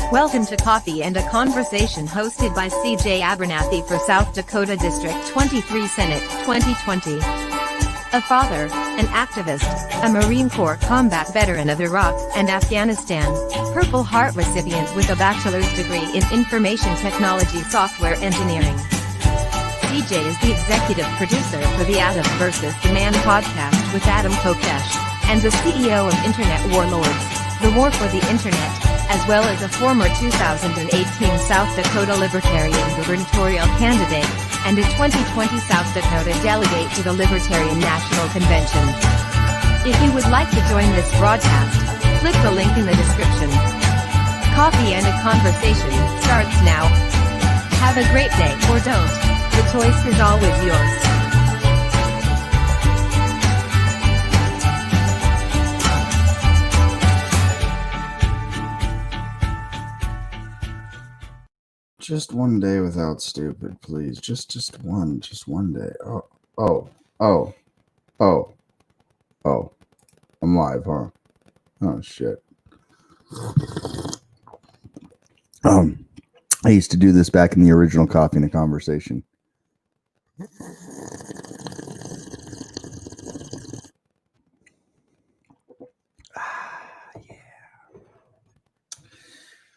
Welcome to Coffee and a Conversation hosted by CJ Abernathy for South Dakota District 23 Senate 2020. A father, an activist, a Marine Corps combat veteran of Iraq and Afghanistan, Purple Heart recipient with a bachelor's degree in information technology software engineering. CJ is the executive producer for the Adam vs. the Man podcast with Adam Kokesh, and the CEO of Internet Warlords, the War for the Internet, as well as a former 2018 South Dakota Libertarian gubernatorial candidate, and a 2020 South Dakota delegate to the Libertarian National Convention. If you would like to join this broadcast, click the link in the description. Coffee and a Conversation starts now. Have a great day or don't. The choice is always yours. Just one day without stupid, please. Just one day. Oh. I'm live, huh? Oh shit. I used to do this back in the original Coffee and a Conversation.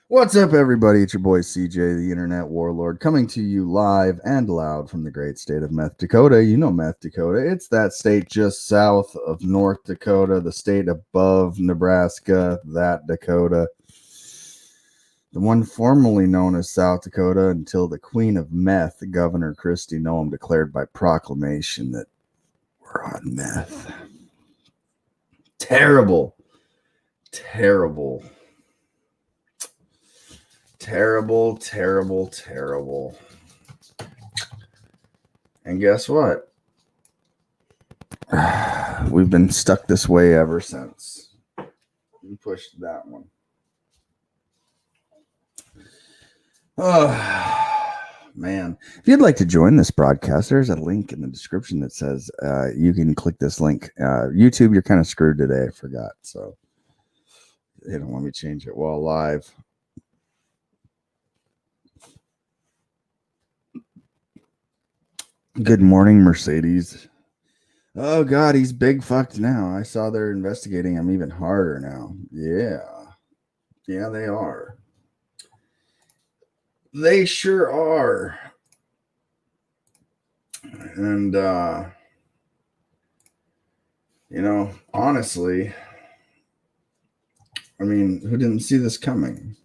What's up, everybody? It's your boy CJ, the Internet Warlord, coming to you live and loud from the great state of Meth Dakota. You know Meth Dakota. It's that state just south of North Dakota, the state above Nebraska, that Dakota. The one formerly known as South Dakota until the Queen of Meth, Governor Kristi Noem, declared by proclamation that we're on meth. Terrible. And guess what? We've been stuck this way ever since. We pushed that one. Oh, man. If you'd like to join this broadcast, there's a link in the description that says you can click this link. YouTube, you're kind of screwed today. I forgot. So, let me change it while live. Good morning, Mercedes. Oh, God, he's big fucked now. I saw they're investigating him even harder now. Yeah, they are. They sure are. And, honestly, who didn't see this coming?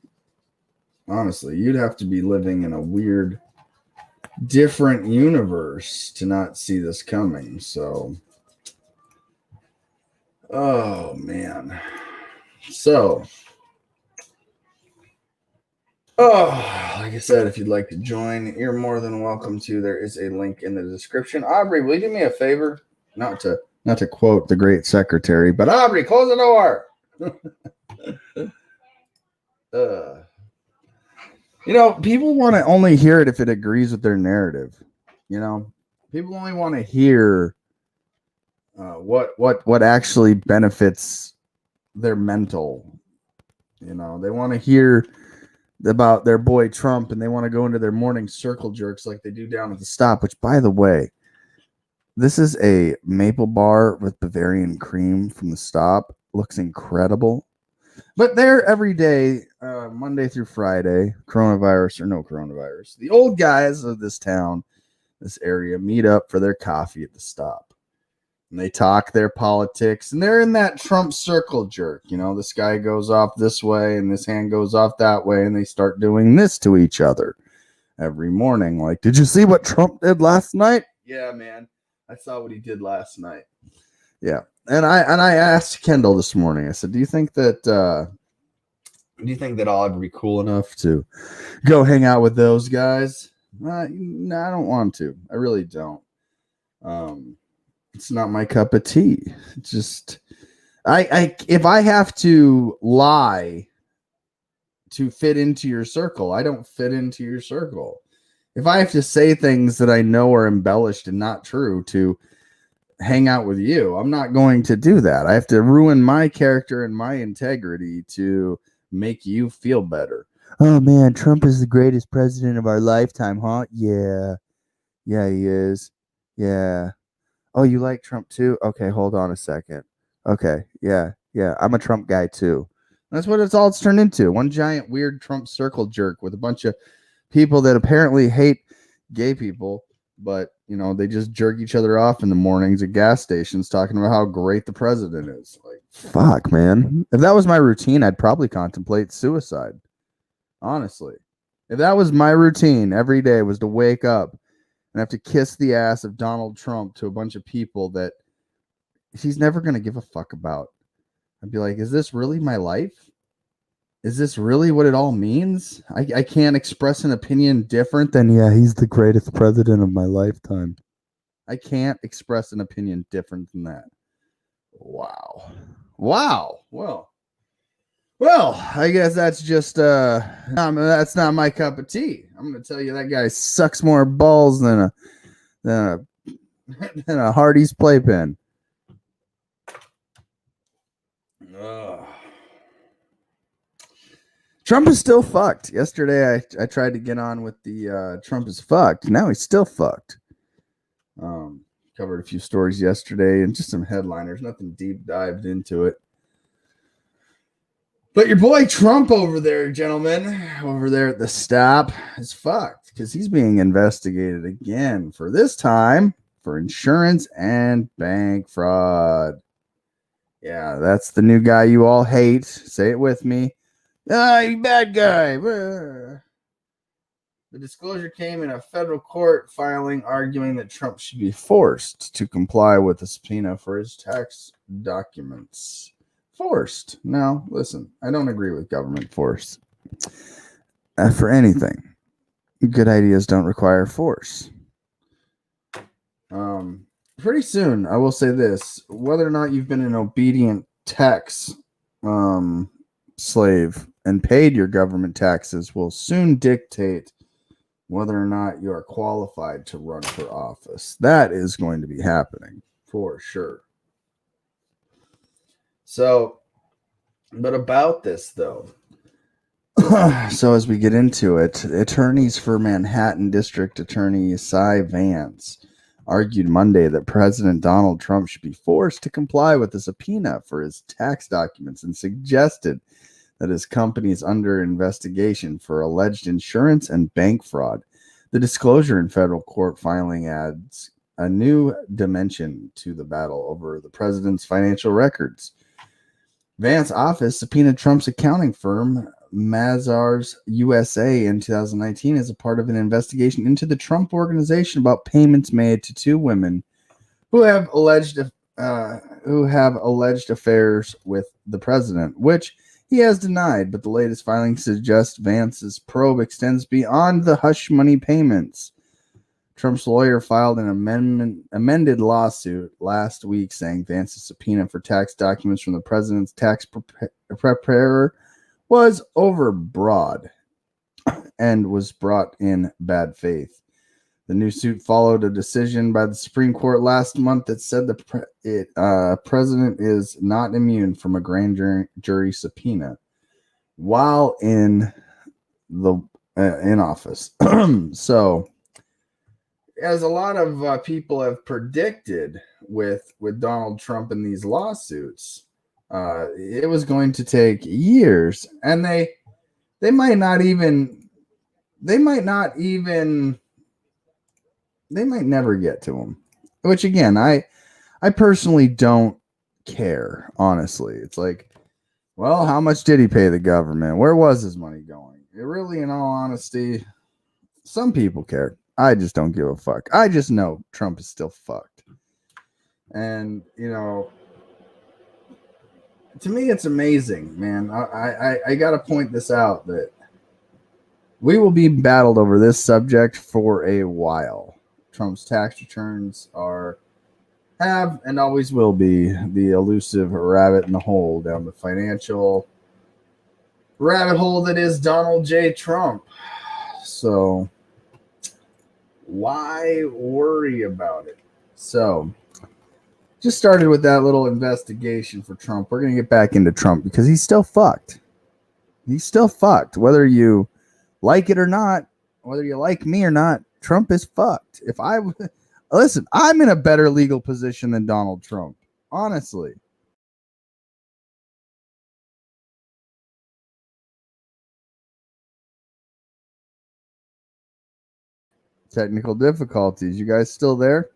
Honestly, you'd have to be living in a weird, different universe to not see this coming. So, oh man. So, like I said, if you'd like to join, you're more than welcome to. There is a link in the description. Aubrey, will you do me a favor? Not to quote the great secretary, but Aubrey, close the door. People want to only hear it if it agrees with their narrative. People only want to hear what actually benefits their mental. They want to hear about their boy Trump, and they want to go into their morning circle jerks like they do down at the stop, which, by the way, this is a maple bar with Bavarian cream from the stop. Looks incredible. But they're every day, Monday through Friday, coronavirus or no coronavirus, the old guys of this town, this area, meet up for their coffee at the stop. And they talk their politics, and they're in that Trump circle jerk. This guy goes off this way, and this hand goes off that way, and they start doing this to each other every morning. Like, did you see what Trump did last night? Yeah, man, I saw what he did last night. Yeah. And I asked Kendall this morning, I said, do you think that I'll ever be cool enough to go hang out with those guys? No, I don't want to. I really don't. It's not my cup of tea. It's just, if I have to lie to fit into your circle, I don't fit into your circle. If I have to say things that I know are embellished and not true to hang out with you, I'm not going to do that. I have to ruin my character and my integrity to make you feel better. Oh man, Trump is the greatest president of our lifetime, huh? Yeah. Yeah, he is. Yeah. Oh, you like Trump too? Okay, hold on a second. Okay, yeah, yeah. I'm a Trump guy too. That's what it's turned into. One giant weird Trump circle jerk with a bunch of people that apparently hate gay people, but they just jerk each other off in the mornings at gas stations talking about how great the president is. Like, fuck, man. If that was my routine, I'd probably contemplate suicide. Honestly. If that was my routine every day was to wake up and have to kiss the ass of Donald Trump to a bunch of people that he's never going to give a fuck about. I'd be like, is this really my life? Is this really what it all means? I can't express an opinion different than, yeah, he's the greatest president of my lifetime. I can't express an opinion different than that. Wow. Well, I guess that's just that's not my cup of tea. I'm gonna tell you that guy sucks more balls than a Hardy's playpen. Trump is still fucked. Yesterday, I tried to get on with the Trump is fucked. Now he's still fucked. Covered a few stories yesterday and just some headliners. Nothing deep dived into it. But your boy Trump over there, gentlemen, over there at the stop, is fucked because he's being investigated again for this time for insurance and bank fraud. Yeah, that's the new guy you all hate. Say it with me. Ah, you bad guy. The disclosure came in a federal court filing arguing that Trump should be forced to comply with the subpoena for his tax documents. Forced. Now, listen, I don't agree with government force. For anything. Good ideas don't require force. Pretty soon, I will say this. Whether or not you've been an obedient tax slave and paid your government taxes will soon dictate whether or not you are qualified to run for office. That is going to be happening for sure. So, but about this though, so as we get into it, attorneys for Manhattan District Attorney Cy Vance argued Monday that President Donald Trump should be forced to comply with the subpoena for his tax documents and suggested that his company is under investigation for alleged insurance and bank fraud. The disclosure in federal court filing adds a new dimension to the battle over the president's financial records. Vance's office subpoenaed Trump's accounting firm, Mazars USA, in 2019 as a part of an investigation into the Trump Organization about payments made to two women who have alleged affairs with the president, which he has denied. But the latest filing suggests Vance's probe extends beyond the hush money payments. Trump's lawyer filed an amended lawsuit last week saying Vance's subpoena for tax documents from the president's tax preparer was overbroad and was brought in bad faith. The new suit followed a decision by the Supreme Court last month that said the president is not immune from a grand jury subpoena while in office. So, as a lot of people have predicted with Donald Trump in these lawsuits, it was going to take years, and they might never get to him. Which again, I personally don't care. Honestly, it's like, well, how much did he pay the government? Where was his money going? It really, in all honesty, some people care. I just don't give a fuck. I just know Trump is still fucked. And, to me, it's amazing, man. I got to point this out that we will be battled over this subject for a while. Trump's tax returns have and always will be the elusive rabbit in the hole down the financial rabbit hole that is Donald J. Trump. So why worry about it? So, just started with that little investigation for Trump. We're going to get back into Trump because he's still fucked. He's still fucked. Whether you Like it or not, whether you like me or not, Trump is fucked. Listen, I'm in a better legal position than Donald Trump, honestly. Technical difficulties. You guys still there?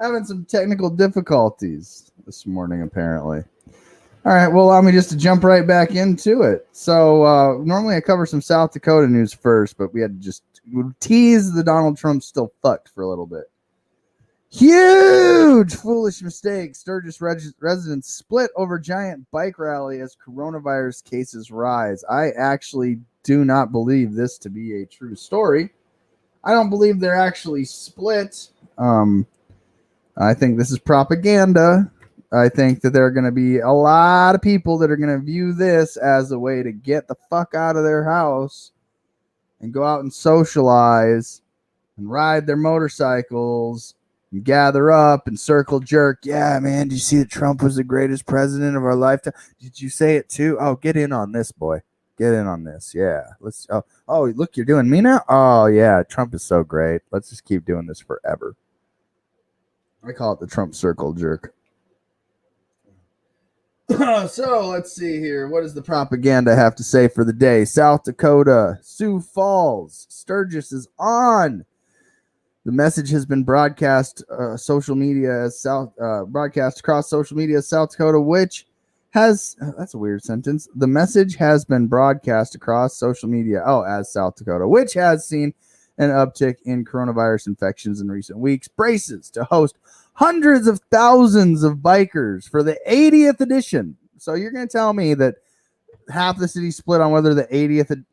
Having some technical difficulties this morning, apparently. All right, well, allow me just to jump right back into it. So normally I cover some South Dakota news first, but we had to just tease the Donald Trump still fucked for a little bit. Huge foolish mistake. Sturgis residents split over giant bike rally as coronavirus cases rise. I actually do not believe this to be a true story. I don't believe they're actually split. I think this is propaganda. I think that there are going to be a lot of people that are going to view this as a way to get the fuck out of their house and go out and socialize and ride their motorcycles and gather up and circle jerk. Yeah, man, did you see that Trump was the greatest president of our lifetime? Did you say it too? Oh, get in on this, boy. Get in on this. Yeah. Let's. Oh, look, you're doing me now? Oh, yeah, Trump is so great. Let's just keep doing this forever. I call it the Trump circle jerk. So let's see here. What does the propaganda have to say for the day? South Dakota, Sioux Falls, Sturgis is on. The message has been broadcast social media as broadcast across social media as South Dakota, which has that's a weird sentence. The message has been broadcast across social media as South Dakota, which has seen an uptick in coronavirus infections in recent weeks. Braces to host hundreds of thousands of bikers for the 80th edition. So you're going to tell me that half the city split on whether the 80th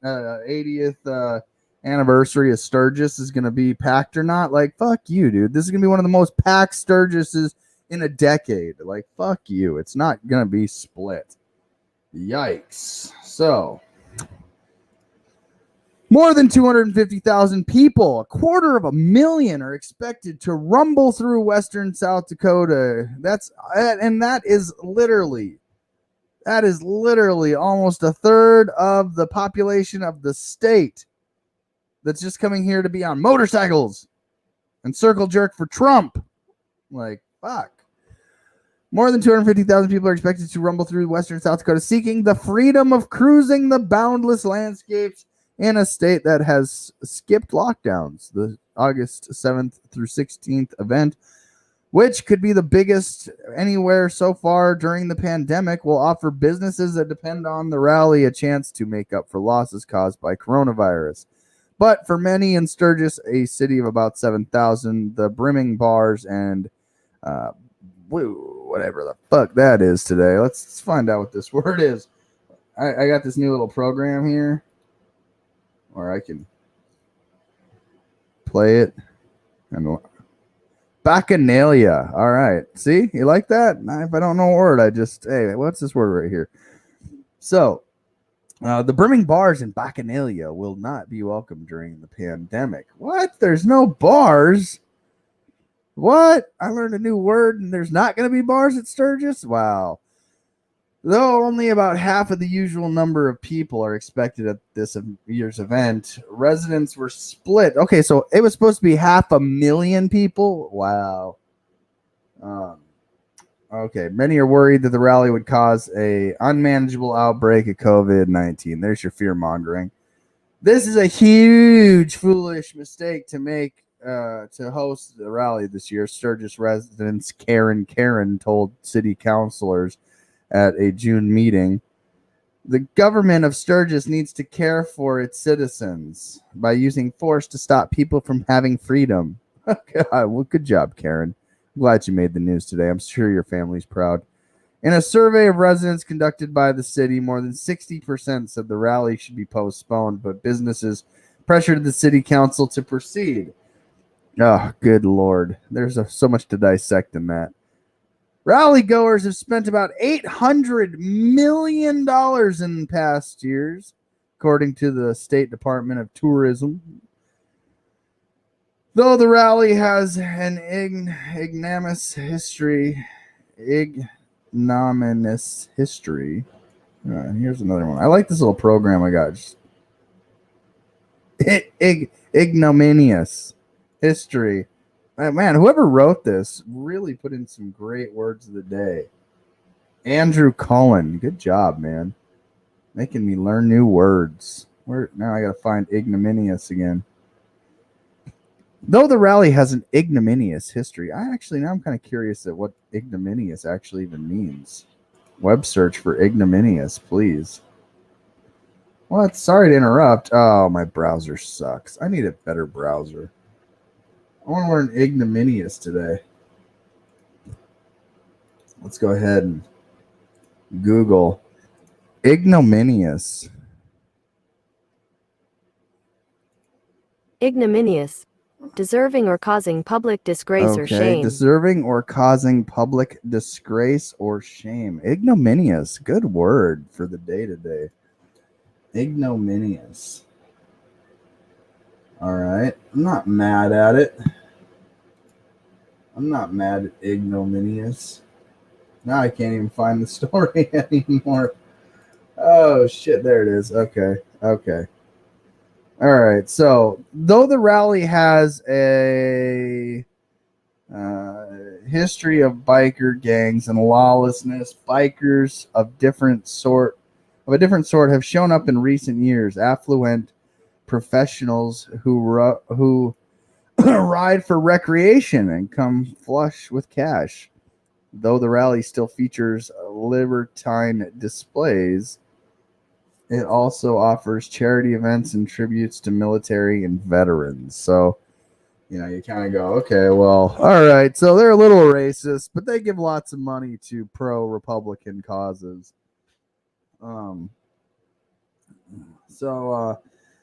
anniversary of Sturgis is going to be packed or not? Like, fuck you, dude. This is going to be one of the most packed Sturgises in a decade. Like, fuck you. It's not going to be split. Yikes. So, more than 250,000 people, 250,000, are expected to rumble through western South Dakota. That is literally almost a third of the population of the state that's just coming here to be on motorcycles and circle jerk for Trump. Like, fuck. More than 250,000 people are expected to rumble through western South Dakota seeking the freedom of cruising the boundless landscapes in a state that has skipped lockdowns. The August 7th through 16th event, which could be the biggest anywhere so far during the pandemic, will offer businesses that depend on the rally a chance to make up for losses caused by coronavirus. But for many in Sturgis, a city of about 7,000, the brimming bars and whatever the fuck that is today. Let's find out what this word is. I got this new little program here, or I can play it. And Bacchanalia. All right. See? You like that? If I don't know a word, hey, what's this word right here? So, the brimming bars in Bacchanalia will not be welcome during the pandemic. What? There's no bars? What? I learned a new word and there's not going to be bars at Sturgis? Wow. Though only about half of the usual number of people are expected at this year's event, residents were split. Okay, so it was supposed to be 500,000 people? Wow. Okay, many are worried that the rally would cause a unmanageable outbreak of COVID-19. There's your fear-mongering. This is a huge, foolish mistake to make to host the rally this year. Sturgis residents Karen told city councilors at a June meeting. The government of Sturgis needs to care for its citizens by using force to stop people from having freedom. God, well, good job, Karen. I'm glad you made the news today. I'm sure your family's proud. In a survey of residents conducted by the city, more than 60% said the rally should be postponed, but businesses pressured the city council to proceed. Oh, good Lord. There's so much to dissect in that. Rally goers have spent about $800 million in past years, according to the State Department of Tourism. Though the rally has an ignominious history. Here's another one. I like this little program I got. Ignominious history. Man, whoever wrote this really put in some great words of the day. Andrew Cullen, good job, man. Making me learn new words. Now I gotta find ignominious again. Though the rally has an ignominious history, now I'm kind of curious at what ignominious actually even means. Web search for ignominious, please. What? Sorry to interrupt. Oh, my browser sucks. I need a better browser. I want to learn ignominious today. Let's go ahead and Google ignominious. Ignominious. Deserving or causing public disgrace or shame. Deserving or causing public disgrace or shame. Ignominious. Good word for the day today. Ignominious. All right. I'm not mad at it. I'm not mad at ignominious. Now I can't even find the story anymore. Oh, shit. There it is. Okay. All right. So, though the rally has a history of biker gangs and lawlessness, bikers of a different sort have shown up in recent years. Affluent professionals who ride for recreation and come flush with cash. Though the rally still features libertine displays, it also offers charity events and tributes to military and veterans. So, you kind of go, okay, well, all right. So they're a little racist, but they give lots of money to pro-Republican causes.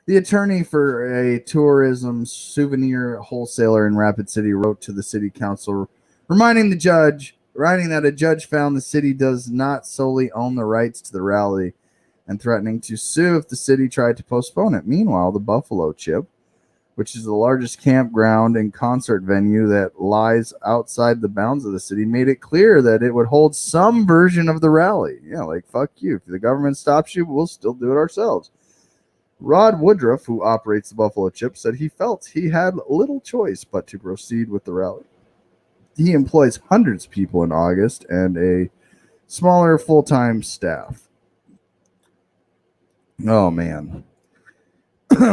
The attorney for a tourism souvenir wholesaler in Rapid City wrote to the city council, reminding that a judge found the city does not solely own the rights to the rally, and threatening to sue if the city tried to postpone it. Meanwhile, the Buffalo Chip, which is the largest campground and concert venue that lies outside the bounds of the city, made it clear that it would hold some version of the rally. Yeah, like, fuck you. If the government stops you, we'll still do it ourselves. Rod Woodruff, who operates the Buffalo Chip, said he felt he had little choice but to proceed with the rally. He employs hundreds of people in August and a smaller full-time staff. Oh, man.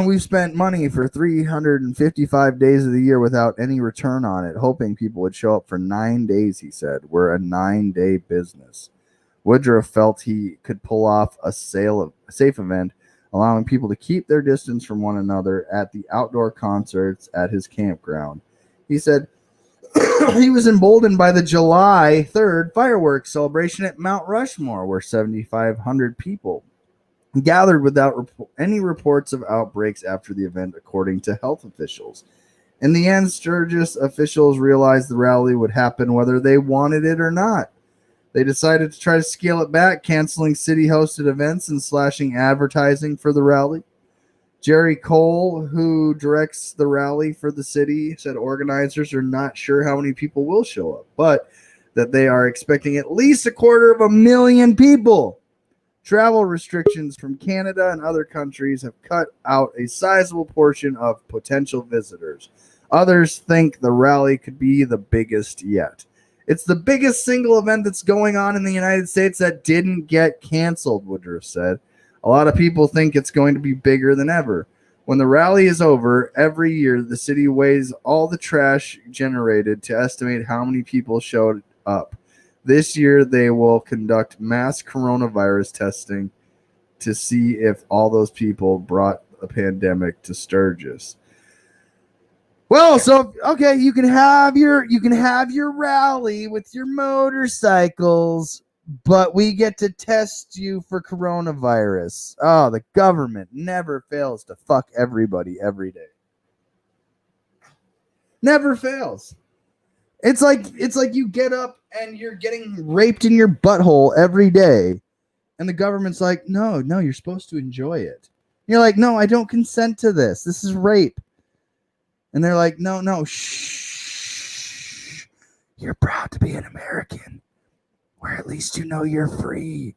We've spent money for 355 days of the year without any return on it, hoping people would show up for 9 days, he said. We're a 9-day business. Woodruff felt he could pull off a safe event, allowing people to keep their distance from one another at the outdoor concerts at his campground. He said he was emboldened by the July 3rd fireworks celebration at Mount Rushmore, where 7,500 people gathered without any reports of outbreaks after the event, according to health officials. In the end, Sturgis officials realized the rally would happen whether they wanted it or not. They decided to try to scale it back, canceling city-hosted events and slashing advertising for the rally. Jerry Cole, who directs the rally for the city, said organizers are not sure how many people will show up, but that they are expecting at least 250,000 people. Travel restrictions from Canada and other countries have cut out a sizable portion of potential visitors. Others think the rally could be the biggest yet. It's the biggest single event that's going on in the United States that didn't get canceled, Woodruff said. A lot of people think it's going to be bigger than ever. When the rally is over, every year the city weighs all the trash generated to estimate how many people showed up. This year, they will conduct mass coronavirus testing to see if all those people brought a pandemic to Sturgis. Well, so okay, you can have your rally with your motorcycles, but we get to test you for coronavirus. Oh, the government never fails to fuck everybody every day. Never fails. It's like you get up and you're getting raped in your butthole every day. And the government's like, no, you're supposed to enjoy it. And you're like, no, I don't consent to this. This is rape. And they're like, no, shh. You're proud to be an American. Where at least you know you're free.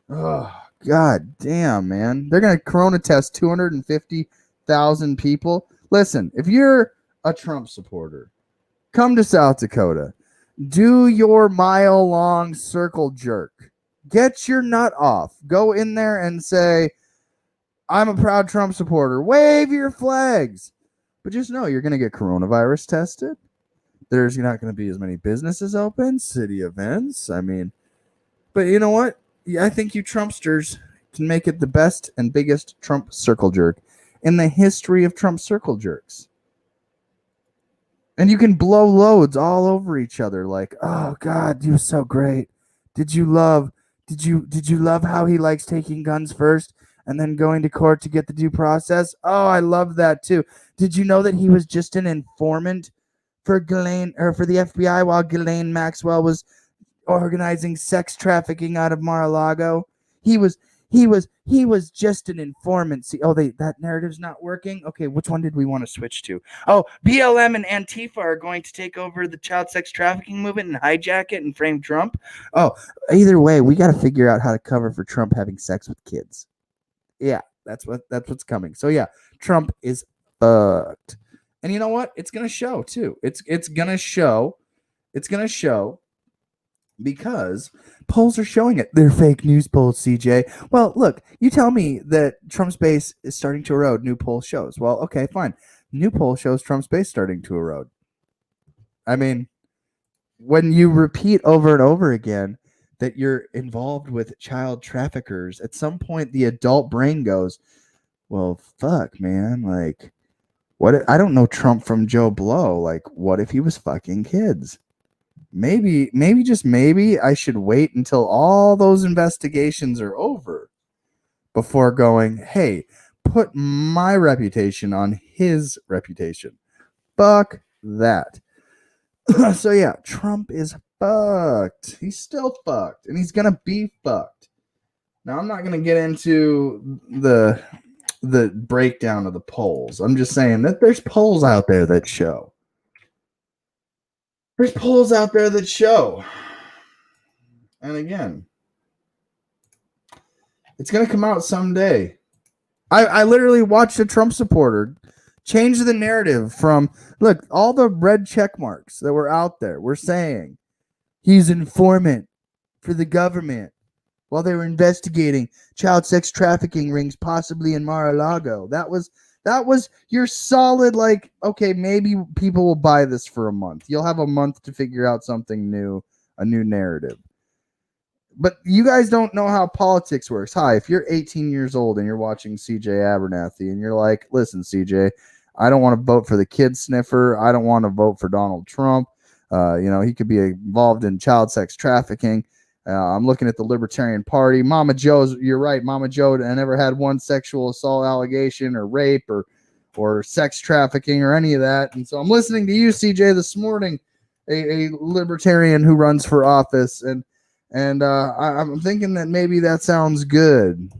Oh, God damn, man. They're going to corona test 250,000 people. Listen, if you're a Trump supporter, come to South Dakota. Do your mile-long circle jerk. Get your nut off. Go in there and say, I'm a proud Trump supporter. Wave your flags. But just know you're going to get coronavirus tested. There's not going to be as many businesses open, city events. I mean, but you know what? I think you Trumpsters can make it the best and biggest Trump circle jerk in the history of Trump circle jerks. And you can blow loads all over each other like, oh God, he was so great. Did you love how he likes taking guns first and then going to court to get the due process? Oh, I love that too. Did you know that he was just an informant for Ghislaine or for the FBI while Ghislaine Maxwell was organizing sex trafficking out of Mar-a-Lago? He was just an informant. See, that narrative's not working. Okay, which one did we want to switch to? Oh, BLM and Antifa are going to take over the child sex trafficking movement and hijack it and frame Trump. Oh, either way, we got to figure out how to cover for Trump having sex with kids. Yeah, that's what's coming. So yeah, Trump is fucked. And you know what? It's gonna show too. It's gonna show. It's gonna show. Because polls are showing it. They're fake news polls, CJ. Well, look, you tell me that Trump's base is starting to erode. New poll shows. Well, okay, fine. New poll shows Trump's base starting to erode. I mean, when you repeat over and over again that you're involved with child traffickers, at some point the adult brain goes, well, fuck, man. Like, what? I don't know Trump from Joe Blow. Like, what if he was fucking kids? Maybe, just maybe I should wait until all those investigations are over before going, hey, put my reputation on his reputation. Fuck that. So yeah, Trump is fucked. He's still fucked, and he's gonna be fucked. Now, I'm not gonna get into the breakdown of the polls. I'm just saying that there's polls out there that show. There's polls out there that show. And again, it's going to come out someday. I literally watched a Trump supporter change the narrative from, look, all the red check marks that were out there were saying he's an informant for the government while they were investigating child sex trafficking rings possibly in Mar-a-Lago. That was your solid, like, okay, maybe people will buy this for a month. You'll have a month to figure out something new, a new narrative. But you guys don't know how politics works. Hi, if you're 18 years old and you're watching CJ Abernathy and you're like, listen, CJ, I don't want to vote for the kid sniffer. I don't want to vote for Donald Trump. He could be involved in child sex trafficking. I'm looking at the Libertarian Party. Mama Joe's, you're right. Mama Joe never had one sexual assault allegation or rape or sex trafficking or any of that. And so I'm listening to you, CJ, this morning, a libertarian who runs for office. And I'm thinking that maybe that sounds good.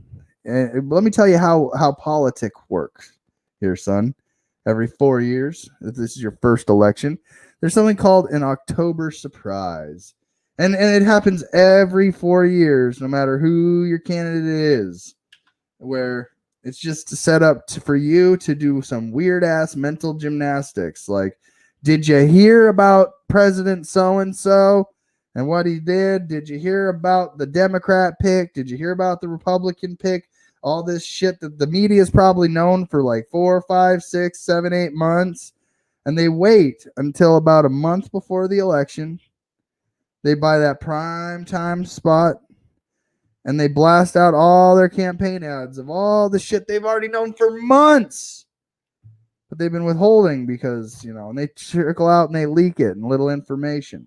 And let me tell you how politics works here, son. Every 4 years, if this is your first election, there's something called an October surprise. And it happens every 4 years, no matter who your candidate is, where it's just set up for you to do some weird-ass mental gymnastics. Like, did you hear about President so-and-so and what he did? Did you hear about the Democrat pick? Did you hear about the Republican pick? All this shit that the media is probably known for like 4, 5, 6, 7, 8 months. And they wait until about a month before the election. They buy that prime time spot and they blast out all their campaign ads of all the shit they've already known for months. But they've been withholding because, and they trickle out and they leak it and little information.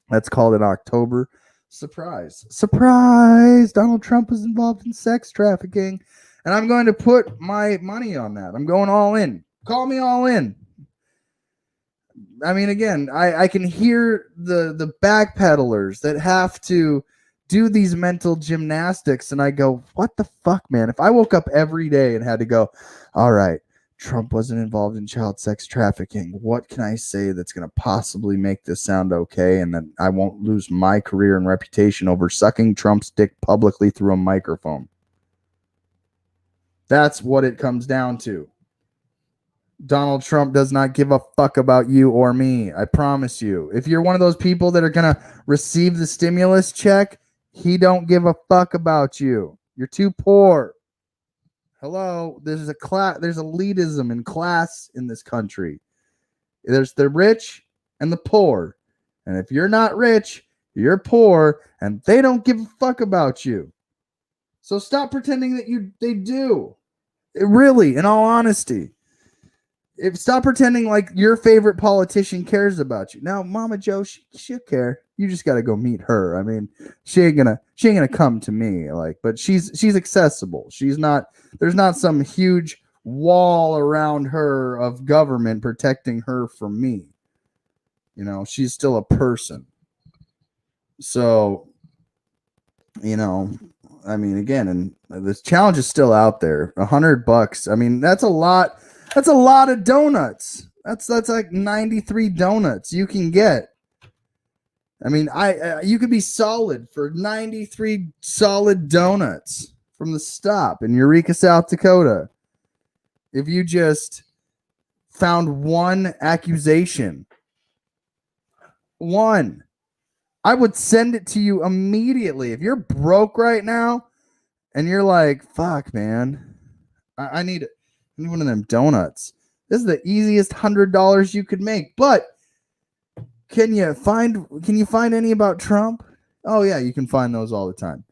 That's called an October surprise. Surprise! Donald Trump is involved in sex trafficking. And I'm going to put my money on that. I'm going all in. Call me all in. I mean, again, I can hear the backpedalers that have to do these mental gymnastics, and I go, what the fuck, man? If I woke up every day and had to go, all right, Trump wasn't involved in child sex trafficking. What can I say that's going to possibly make this sound okay and then I won't lose my career and reputation over sucking Trump's dick publicly through a microphone? That's what it comes down to. Donald Trump does not give a fuck about you or me. I promise you. If you're one of those people that are going to receive the stimulus check, he don't give a fuck about you. You're too poor. Hello, there's elitism in class in this country. There's the rich and the poor. And if you're not rich, you're poor, and they don't give a fuck about you. So stop pretending that they do. Really, in all honesty. Stop pretending like your favorite politician cares about you. Now, Mama Joe, she'll care. You just got to go meet her. I mean, she ain't gonna come to me, but she's accessible. There's not some huge wall around her of government protecting her from me. She's still a person. So, I mean, again, and this challenge is still out there. $100. I mean, that's a lot. That's a lot of donuts. That's like 93 donuts you can get. I mean, you could be solid for 93 solid donuts from the stop in Eureka, South Dakota. If you just found one accusation, I would send it to you immediately. If you're broke right now and you're like, fuck, man, I need one of them donuts. This is the easiest $100 you could make. But can you find any about Trump? Oh yeah, you can find those all the time.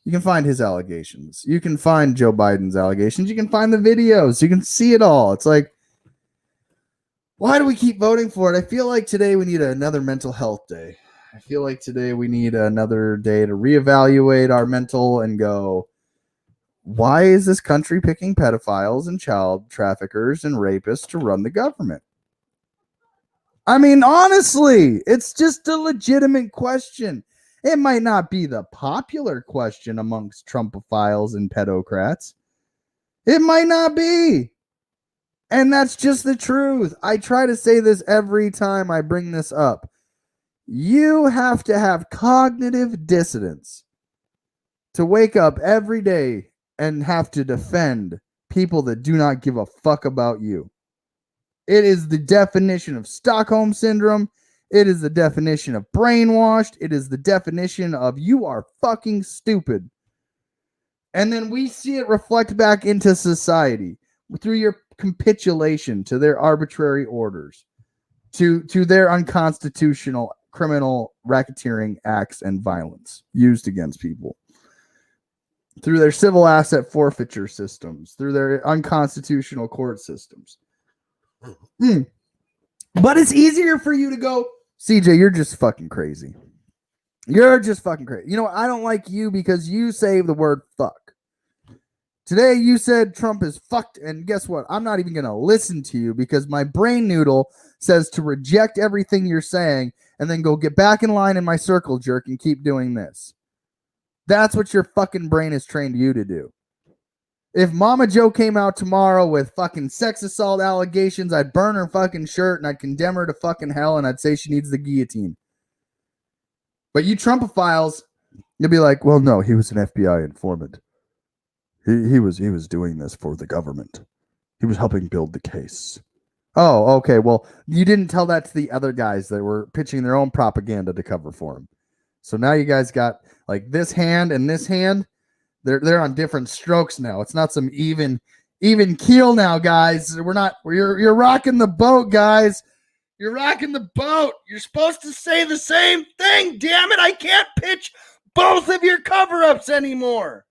You can find his allegations. You can find Joe Biden's allegations. You can find the videos. You can see it all. It's like, why do we keep voting for it? I feel like today we need another mental health day. I feel like today we need another day to reevaluate our mental and go, why is this country picking pedophiles and child traffickers and rapists to run the government? I mean, honestly, it's just a legitimate question. It might not be the popular question amongst Trumpophiles and pedocrats. It might not be. And that's just the truth. I try to say this every time I bring this up. You have to have cognitive dissonance to wake up every day and have to defend people that do not give a fuck about you. It is the definition of Stockholm Syndrome. It is the definition of brainwashed. It is the definition of you are fucking stupid. And then we see it reflect back into society through your capitulation to their arbitrary orders, to their unconstitutional criminal racketeering acts and violence used against people, through their civil asset forfeiture systems, through their unconstitutional court systems. But it's easier for you to go, CJ, you're just fucking crazy. You're just fucking crazy. You know what? I don't like you because you say the word fuck. Today you said Trump is fucked, and guess what? I'm not even going to listen to you because my brain noodle says to reject everything you're saying and then go get back in line in my circle jerk and keep doing this. That's what your fucking brain has trained you to do. If Mama Joe came out tomorrow with fucking sex assault allegations, I'd burn her fucking shirt and I'd condemn her to fucking hell and I'd say she needs the guillotine. But you Trumpophiles, you'll be like, well, no, he was an FBI informant. He was doing this for the government. He was helping build the case. Oh, okay. Well, you didn't tell that to the other guys that were pitching their own propaganda to cover for him. So now you guys got like this hand and this hand. They're on different strokes now. It's not some even keel now, guys. You're rocking the boat, guys. You're rocking the boat. You're supposed to say the same thing. Damn it. I can't pitch both of your cover-ups anymore.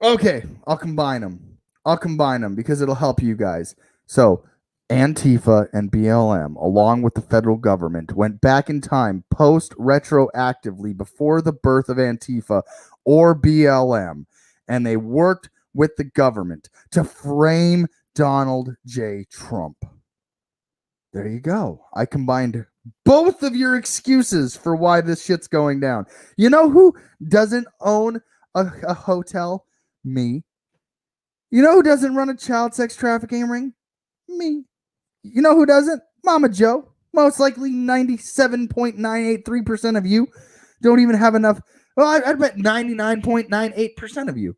Okay, I'll combine them because it'll help you guys. So Antifa and BLM, along with the federal government, went back in time post-retroactively before the birth of Antifa or BLM, and they worked with the government to frame Donald J. Trump. There you go. I combined both of your excuses for why this shit's going down. You know who doesn't own a hotel? Me. You know who doesn't run a child sex trafficking ring? Me. You know who doesn't? Mama Joe. Most likely 97.983% of you don't even have enough. Well, I'd bet 99.98% of you.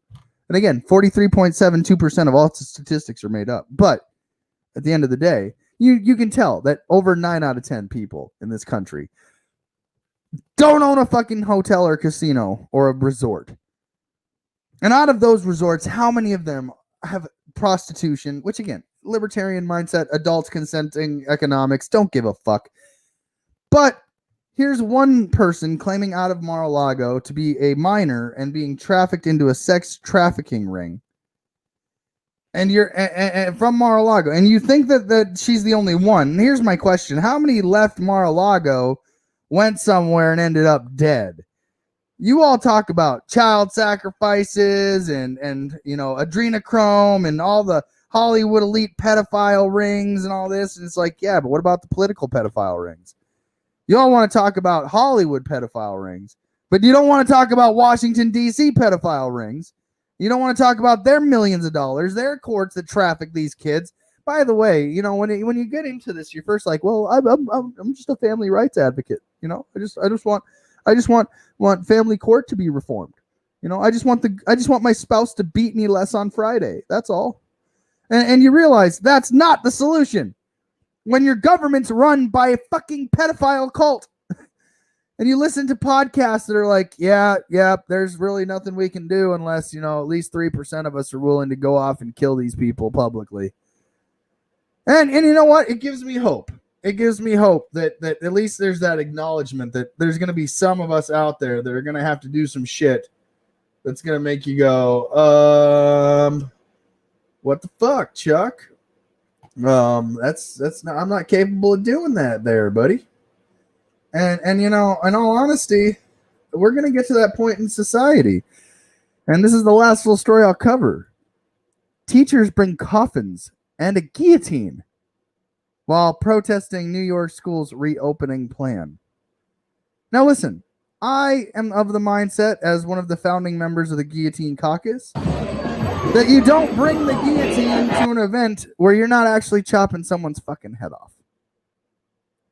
And again, 43.72% of all statistics are made up. But at the end of the day, you can tell that over 9 out of 10 people in this country don't own a fucking hotel or casino or a resort. And out of those resorts, how many of them have prostitution, which again, libertarian mindset, adults consenting economics, don't give a fuck. But here's one person claiming out of Mar-a-Lago to be a minor and being trafficked into a sex trafficking ring. And you're from Mar-a-Lago, and you think that she's the only one. And here's my question. How many left Mar-a-Lago, went somewhere, and ended up dead? You all talk about child sacrifices and you know, adrenochrome and all the Hollywood elite pedophile rings and all this. And it's like, yeah, but what about the political pedophile rings? You all want to talk about Hollywood pedophile rings, but you don't want to talk about Washington, D.C. pedophile rings. You don't want to talk about their millions of dollars, their courts that traffic these kids. By the way, you know, when you get into this, you're first like, well, I'm just a family rights advocate. You know, I just want family court to be reformed. You know, I just want my spouse to beat me less on Friday. That's all. And you realize that's not the solution. When your government's run by a fucking pedophile cult, and you listen to podcasts that are like, yeah, there's really nothing we can do unless, you know, at least 3% of us are willing to go off and kill these people publicly. And you know what? It gives me hope. It gives me hope that at least there's that acknowledgement that there's going to be some of us out there that are going to have to do some shit that's going to make you go, what the fuck, Chuck? That's not, I'm not capable of doing that there, buddy. And you know, in all honesty, we're going to get to that point in society. And this is the last little story I'll cover. Teachers bring coffins and a guillotine while protesting New York school's reopening plan. Now listen, I am of the mindset, as one of the founding members of the Guillotine Caucus, that you don't bring the guillotine to an event where you're not actually chopping someone's fucking head off.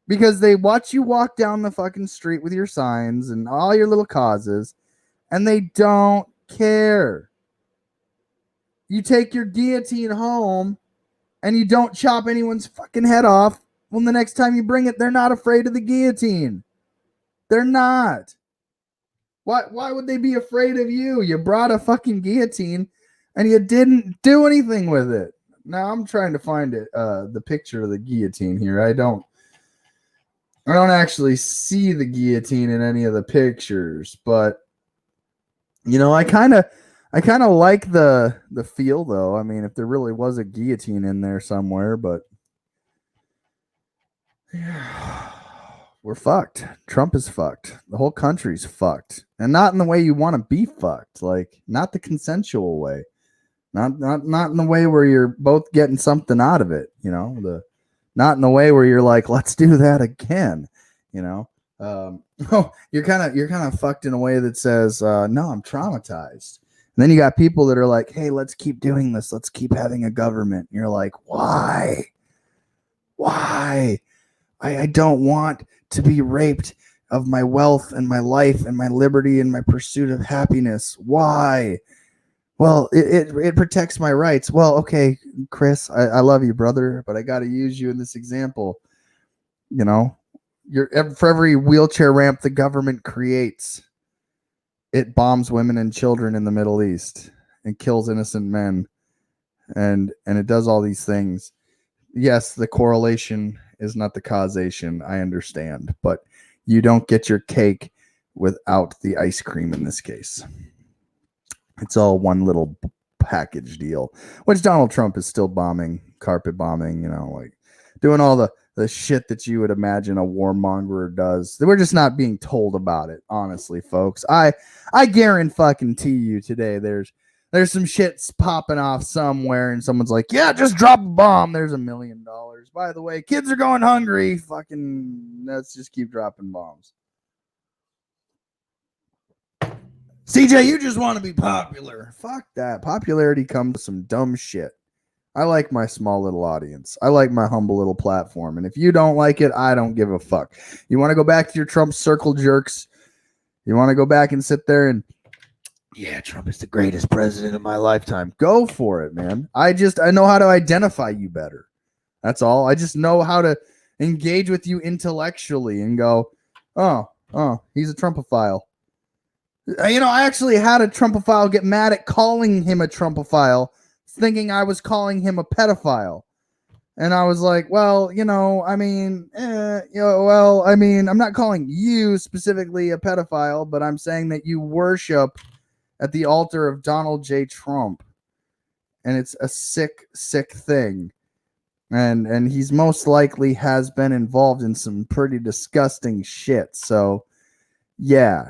Because they watch you walk down the fucking street with your signs and all your little causes, and they don't care. You take your guillotine home and you don't chop anyone's fucking head off. Well, the next time you bring it, they're not afraid of the guillotine. They're not. Why would they be afraid of you? You brought a fucking guillotine and you didn't do anything with it. Now I'm trying to find it, the picture of the guillotine here. I don't actually see the guillotine in any of the pictures, but you know, I kind of like the feel though. I mean, if there really was a guillotine in there somewhere, but yeah, we're fucked. Trump is fucked. The whole country's fucked, and not in the way you want to be fucked. Like, not the consensual way, not in the way where you're both getting something out of it. You know, not in the way where you're like, let's do that again. You know, you're kind of fucked in a way that says, no, I'm traumatized. And then you got people that are like, hey, let's keep doing this. Let's keep having a government. And you're like, why? I don't want to be raped of my wealth and my life and my liberty and my pursuit of happiness. Why? Well, it protects my rights. Well, okay, Chris, I love you, brother, but I got to use you in this example. You know, for every wheelchair ramp the government creates, it bombs women and children in the Middle East and kills innocent men. And it does all these things. Yes, the correlation is not the causation. I understand, but you don't get your cake without the ice cream in this case. It's all one little package deal, which Donald Trump is still bombing, carpet bombing, you know, like doing all the shit that you would imagine a warmonger does. We're just not being told about it, honestly, folks. I guarantee you today there's some shit's popping off somewhere and someone's like, yeah, just drop a bomb. There's $1 million. By the way, kids are going hungry. Fucking let's just keep dropping bombs. CJ, you just want to be popular. Fuck that. Popularity comes with some dumb shit. I like my small little audience. I like my humble little platform. And if you don't like it, I don't give a fuck. You want to go back to your Trump circle jerks? You want to go back and sit there and, yeah, Trump is the greatest president of my lifetime. Go for it, man. I know how to identify you better. That's all. I just know how to engage with you intellectually and go, oh, he's a Trumpophile. I actually had a Trumpophile get mad at calling him a Trumpophile, thinking I was calling him a pedophile. And I was like, well, I'm not calling you specifically a pedophile, but I'm saying that you worship at the altar of Donald J. Trump. And it's a sick, sick thing. And he's most likely has been involved in some pretty disgusting shit. So, yeah,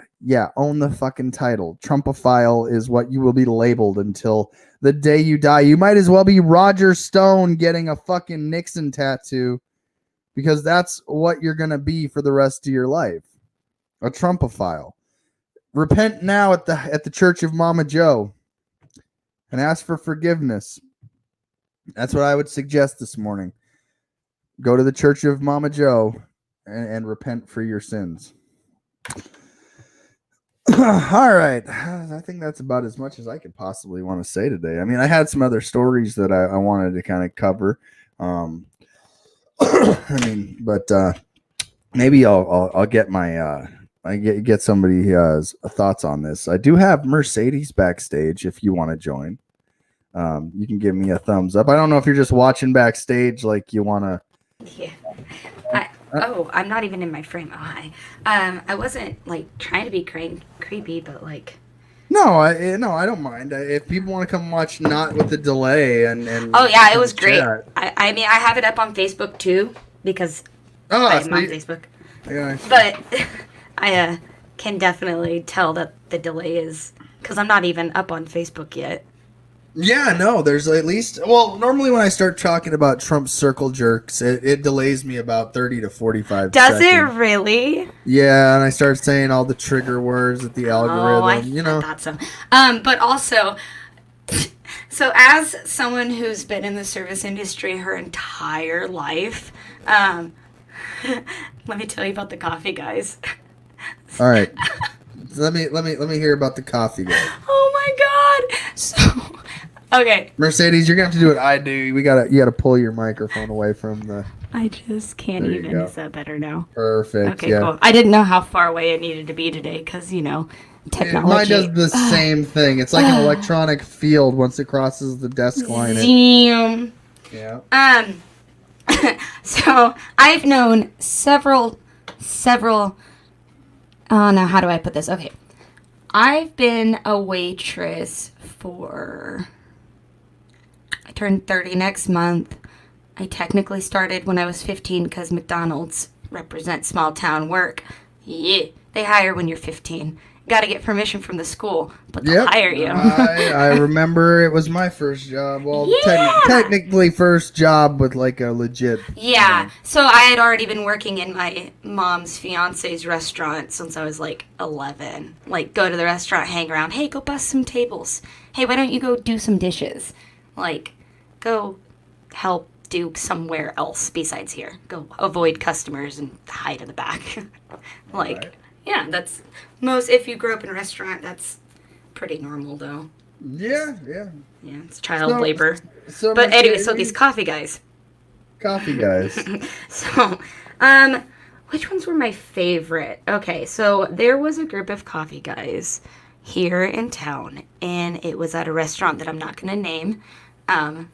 own the fucking title. Trumpophile is what you will be labeled until the day you die. You might as well be Roger Stone getting a fucking Nixon tattoo, because that's what you're going to be for the rest of your life. A Trumpophile. Repent now at the Church of Mama Joe and ask for forgiveness. That's what I would suggest this morning. Go to the Church of Mama Joe and repent for your sins. All right. I think that's about as much as I could possibly want to say today. I mean, I had some other stories that I wanted to kind of cover. Maybe I'll get my get somebody thoughts on this. I do have Mercedes backstage if you want to join. You can give me a thumbs up. I don't know if you're just watching backstage, like you want to. Yeah. I'm not even in my frame. Oh, hi. I wasn't like trying to be creepy, but like. No, I don't mind. If people want to come watch, not with the delay and. Oh yeah, it was great. I mean, I have it up on Facebook too because I'm on Facebook. Yeah. But I can definitely tell that the delay is because I'm not even up on Facebook yet. Yeah, no, there's at least, normally when I start talking about Trump circle jerks, it delays me about 30 to 45 Does seconds. it really? Yeah, and I start saying all the trigger words at the algorithm, I thought so. But also, so as someone who's been in the service industry her entire life, let me tell you about the coffee guys. All right. Let me hear about the coffee guy. Oh my god. So okay. Mercedes, you're gonna have to do what I do. You gotta pull your microphone away from the. I just can't There you even. go. Is that better now? Perfect. Okay, yeah. cool. I didn't know how far away it needed to be today because technology. Mine does the same thing. It's like an electronic field once it crosses the desk line. Damn. Yeah. So I've known several. Oh no, how do I put this? Okay. I've been a waitress for. I turned 30 next month. I technically started when I was 15 because McDonald's represents small town work. Yeah, they hire when you're 15. Got to get permission from the school, but they'll hire you. I remember it was my first job. Well, Yeah. technically first job with like a legit. Yeah, so I had already been working in my mom's fiance's restaurant since I was like 11. Like, go to the restaurant, hang around. Hey, go bust some tables. Hey, why don't you go do some dishes? Like, go help do somewhere else besides here. Go avoid customers and hide in the back. Like, Right. yeah, that's most. If you grew up in a restaurant, that's pretty normal, though. Yeah. Yeah, it's child labor. So But anyway, so Mercedes- these coffee guys. coffee guys. So, which ones were my favorite? Okay, so there was a group of coffee guys here in town, and it was at a restaurant that I'm not going to name,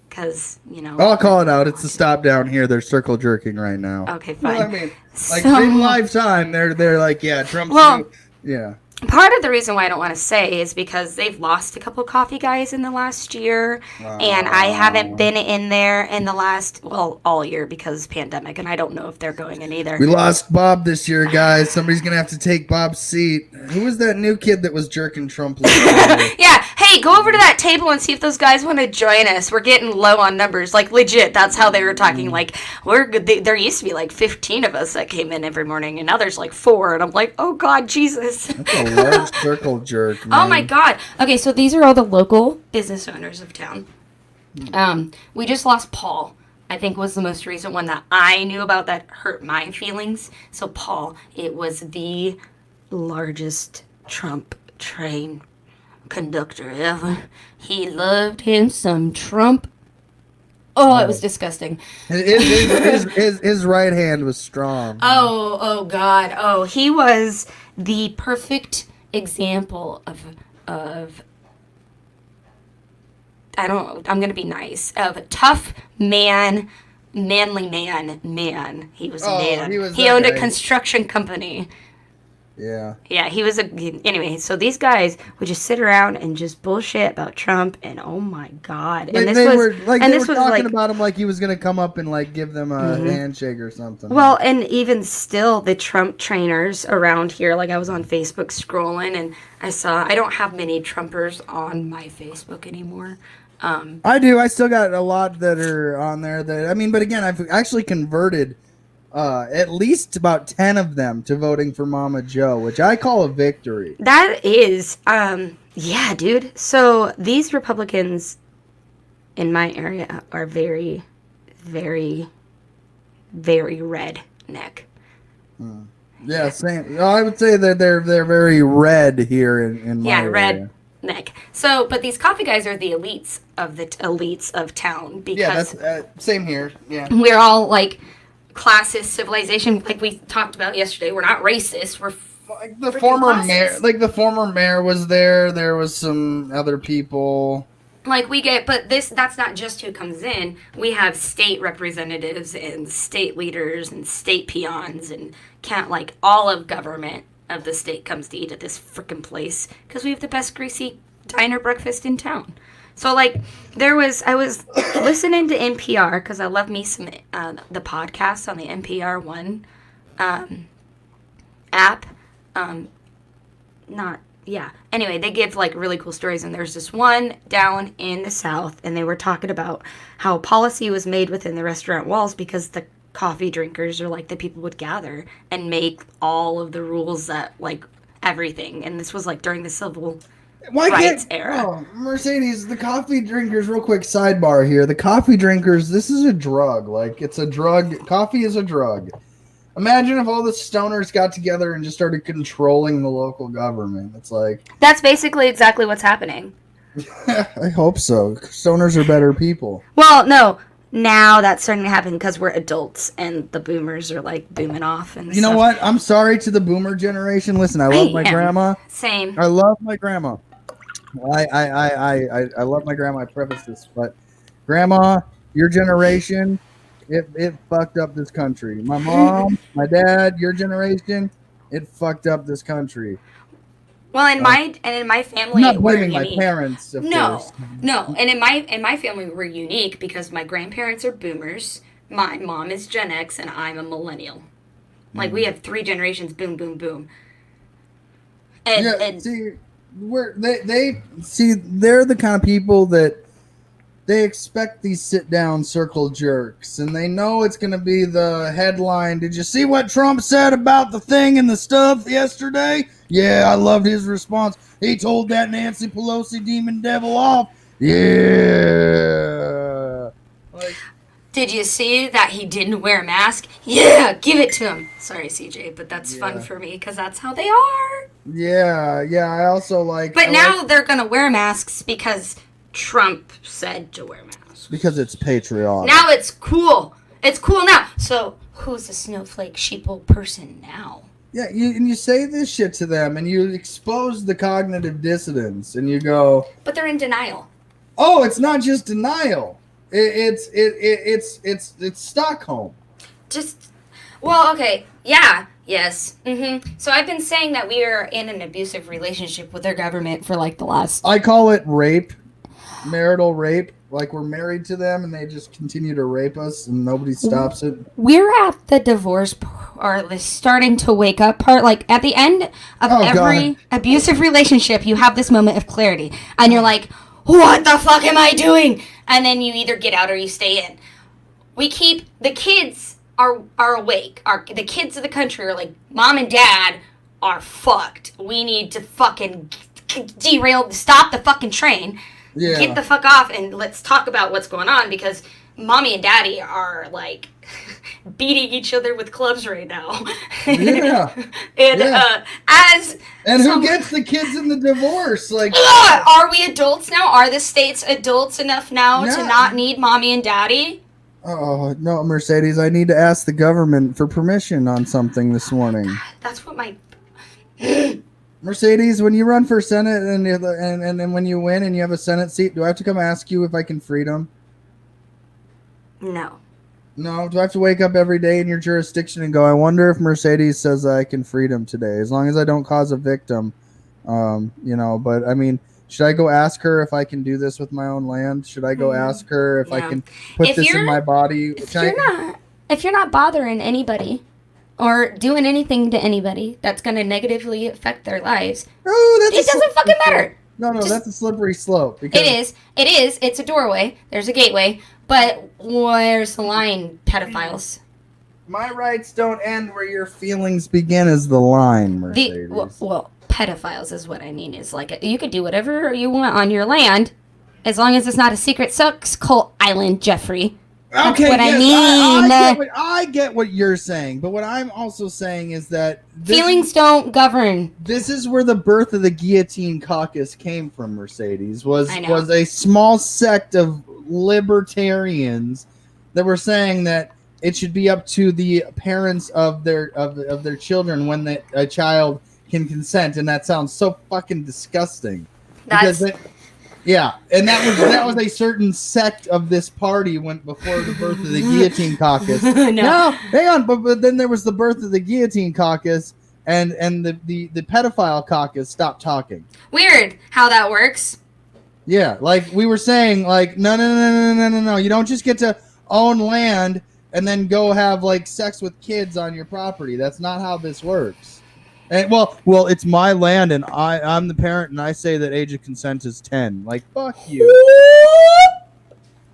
because, I'll call it out. It's the stop down here. They're circle jerking right now. Okay, fine. Well, I mean, like So- in live time, they're like, yeah, Trump's Well- new- yeah. Part of the reason why I don't want to say is because they've lost a couple coffee guys in the last year, and I haven't been in there in the last, all year because pandemic, and I don't know if they're going in either. We lost Bob this year, guys. Somebody's gonna have to take Bob's seat. Who was that new kid that was jerking Trump? Yeah, hey, Hey, go over to that table and see if those guys want to join us. We're getting low on numbers. Like, legit, that's how they were talking. Like, we're good. There used to be like 15 of us that came in every morning, and now there's like 4. And I'm like, oh, God, Jesus. That's a large circle jerk, man. Oh, my God. Okay, so these are all the local business owners of town. We just lost Paul. I think was the most recent one that I knew about that hurt my feelings. So Paul, it was the largest Trump train conductor ever. He loved him some Trump. Oh, it was disgusting. His right hand was strong. Oh God. Oh, he was the perfect example of I'm going to be nice. Of a tough man, manly man. He was a man. He owned a construction company. Yeah. Yeah, he was anyway, so these guys would just sit around and just bullshit about Trump, and oh my God. And they were talking about him like he was going to come up and like give them a handshake or something. Well, and even still, the Trump trainers around here, like I was on Facebook scrolling, and I don't have many Trumpers on my Facebook anymore. I do. I still got a lot that are on there. But again, I've actually converted at least about 10 of them to voting for Mama Joe, which I call a victory. That is, yeah, dude. So these Republicans in my area are very, very, very redneck. Yeah, same. I would say that they're very red here in my area. Redneck. So, but these coffee guys are the elites of town because that's same here. Yeah, we're all like classist civilization, like we talked about yesterday. We're not racist. We're like the former mayor. Like the former mayor was there. There was some other people. Like but that's not just who comes in. We have state representatives and state leaders and state peons and all of government of the state comes to eat at this frickin' place because we have the best greasy diner breakfast in town. So I was listening to NPR because I love me some the podcast on the NPR One app. Anyway, they give really cool stories, and there's this one down in the South, and they were talking about how policy was made within the restaurant walls because the coffee drinkers or the people would gather and make all of the rules that everything, and this was during the civil rights era. Oh, Mercedes, the coffee drinkers, real quick sidebar here. The coffee drinkers, this is a drug. It's a drug. Coffee is a drug. Imagine if all the stoners got together and just started controlling the local government. It's that's basically exactly what's happening. I hope so. Stoners are better people. Well, no. Now that's starting to happen because we're adults and the boomers are booming off and you know what? I'm sorry to the boomer generation. Listen, I love my grandma. Same. I love my grandma. I love my grandma. I preface this, but grandma, your generation, it fucked up this country. My mom, my dad, your generation, it fucked up this country. Well, in my family, I'm not blaming my parents. Of course. No, and in my family, we're unique because my grandparents are boomers, my mom is Gen X, and I'm a millennial. We have 3 generations. Boom, boom, boom. And see, they're the kind of people that they expect these sit-down circle jerks, and they know it's going to be the headline. Did you see what Trump said about the thing and the stuff yesterday? Yeah, I loved his response. He told that Nancy Pelosi demon devil off. Yeah. Did you see that he didn't wear a mask? Yeah, give it to him. Sorry, CJ, but that's fun for me because that's how they are. Yeah. I also But now they're going to wear masks because Trump said to wear masks. Because it's patriotic. Now it's cool. It's cool now. So who's a snowflake sheeple person now? Yeah, you say this shit to them, and you expose the cognitive dissonance, and you go. But they're in denial. Oh, it's not just denial. It's Stockholm. Okay, yeah, yes. So I've been saying that we are in an abusive relationship with their government for the last. I call it rape, marital rape. We're married to them, and they just continue to rape us, and nobody stops it. We're at the divorce are the starting to wake up part. Like at the end of every abusive relationship, you have this moment of clarity, and you're like, "What the fuck am I doing?" And then you either get out or you stay in. We keep the kids are awake. The kids of the country are like, "Mom and Dad are fucked. We need to fucking stop the fucking train." Yeah. Get the fuck off and let's talk about what's going on, because mommy and daddy are like beating each other with clubs right now. Yeah. And who gets the kids in the divorce? Like, are we adults now? Are the states adults enough now to not need mommy and daddy? Oh no, Mercedes! I need to ask the government for permission on something this morning. That's what my Mercedes, when you run for Senate and when you win and you have a Senate seat, do I have to come ask you if I can freedom? No. No, do I have to wake up every day in your jurisdiction and go, I wonder if Mercedes says I can freedom today, as long as I don't cause a victim, but I mean, should I go ask her if I can do this with my own land? Should I go ask her if I can put this in my body? If you're not bothering anybody or doing anything to anybody that's going to negatively affect their lives, it doesn't fucking matter. No, that's a slippery slope. Because It is. It's a doorway. There's a gateway. But where's the line, pedophiles? My rights don't end where your feelings begin is the line, Mercedes. Well, pedophiles is what I mean. Is like, you could do whatever you want on your land, as long as it's not a secret sex cult island, Jeffrey. That's what I mean. I get what you're saying, but what I'm also saying is that feelings don't govern. This is where the birth of the Guillotine Caucus came from, Mercedes. Was a small sect of libertarians that were saying that it should be up to the parents of their children when a child can consent, and that sounds so fucking disgusting. Yeah, and that was a certain sect of this party went before the birth of the Guillotine Caucus. No, hang on, but then there was the birth of the Guillotine Caucus, and the pedophile caucus stopped talking. Weird how that works. Yeah, like we were saying, like no, you don't just get to own land and then go have like sex with kids on your property. That's not how this works. And well, it's my land, and I'm the parent, and I say that age of consent is 10. Like, fuck you.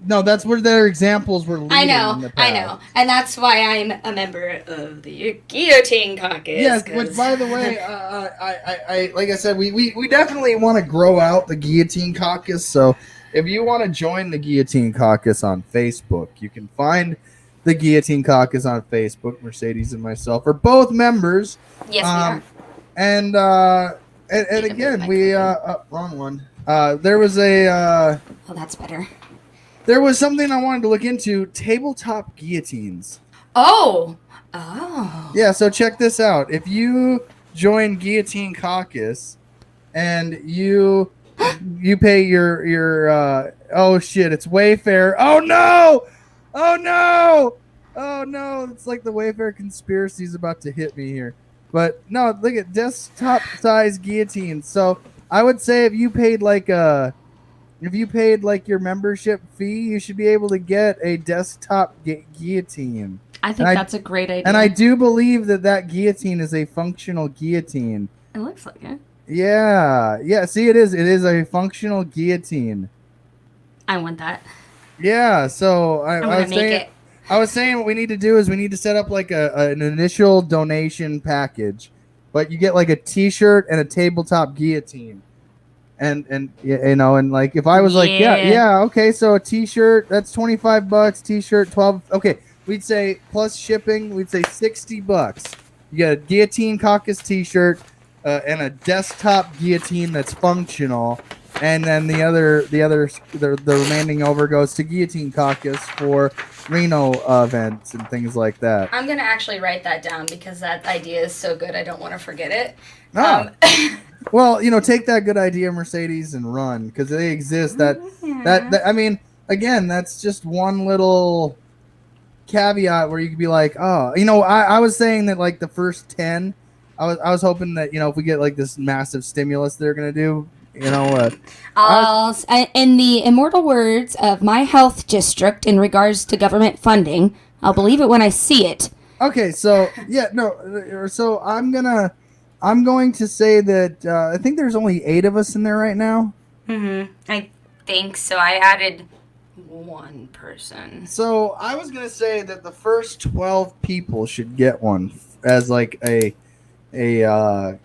No, that's where their examples were leading. I know, and that's why I'm a member of the Guillotine Caucus. Yes, which, by the way, I like I said, we definitely want to grow out the Guillotine Caucus. So, if you want to join the Guillotine Caucus on Facebook, you can find the Guillotine Caucus on Facebook. Mercedes and myself are both members. Yes, we are. And again, we wrong one. There was oh, that's better. There was something I wanted to look into: tabletop guillotines. Oh. Yeah. So check this out. If you join Guillotine Caucus, and you pay your oh shit, it's Wayfair. Oh no! It's like the Wayfair conspiracy is about to hit me here. But no, look at desktop size guillotines. So I would say if you paid like your membership fee, you should be able to get a desktop guillotine. I think that's a great idea. And I do believe that guillotine is a functional guillotine. It looks like it. Yeah. See, it is. It is a functional guillotine. I want that. Yeah. So I was saying what we need to do is we need to set up like an initial donation package, but you get like a T-shirt and a tabletop guillotine, and like if I was like okay, so a T-shirt that's $25, T-shirt $12. Okay, we'd say plus shipping, we'd say $60. You get a Guillotine Caucus T-shirt and a desktop guillotine that's functional. And then the remaining over goes to Guillotine Caucus for Reno events and things like that. I'm going to actually write that down because that idea is so good I don't want to forget it. Well, take that good idea, Mercedes, and run, because they exist. That I mean, again, that's just one little caveat where you could be like, oh, I was saying that like the first 10, I was hoping that, if we get like this massive stimulus they're going to do, in the immortal words of my health district in regards to government funding, I'll believe it when I see it. Okay, so yeah, no, so I'm going to say that I think there's only 8 of us in there right now. I think so. I added one person. So I was gonna say that the first 12 people should get one as like you're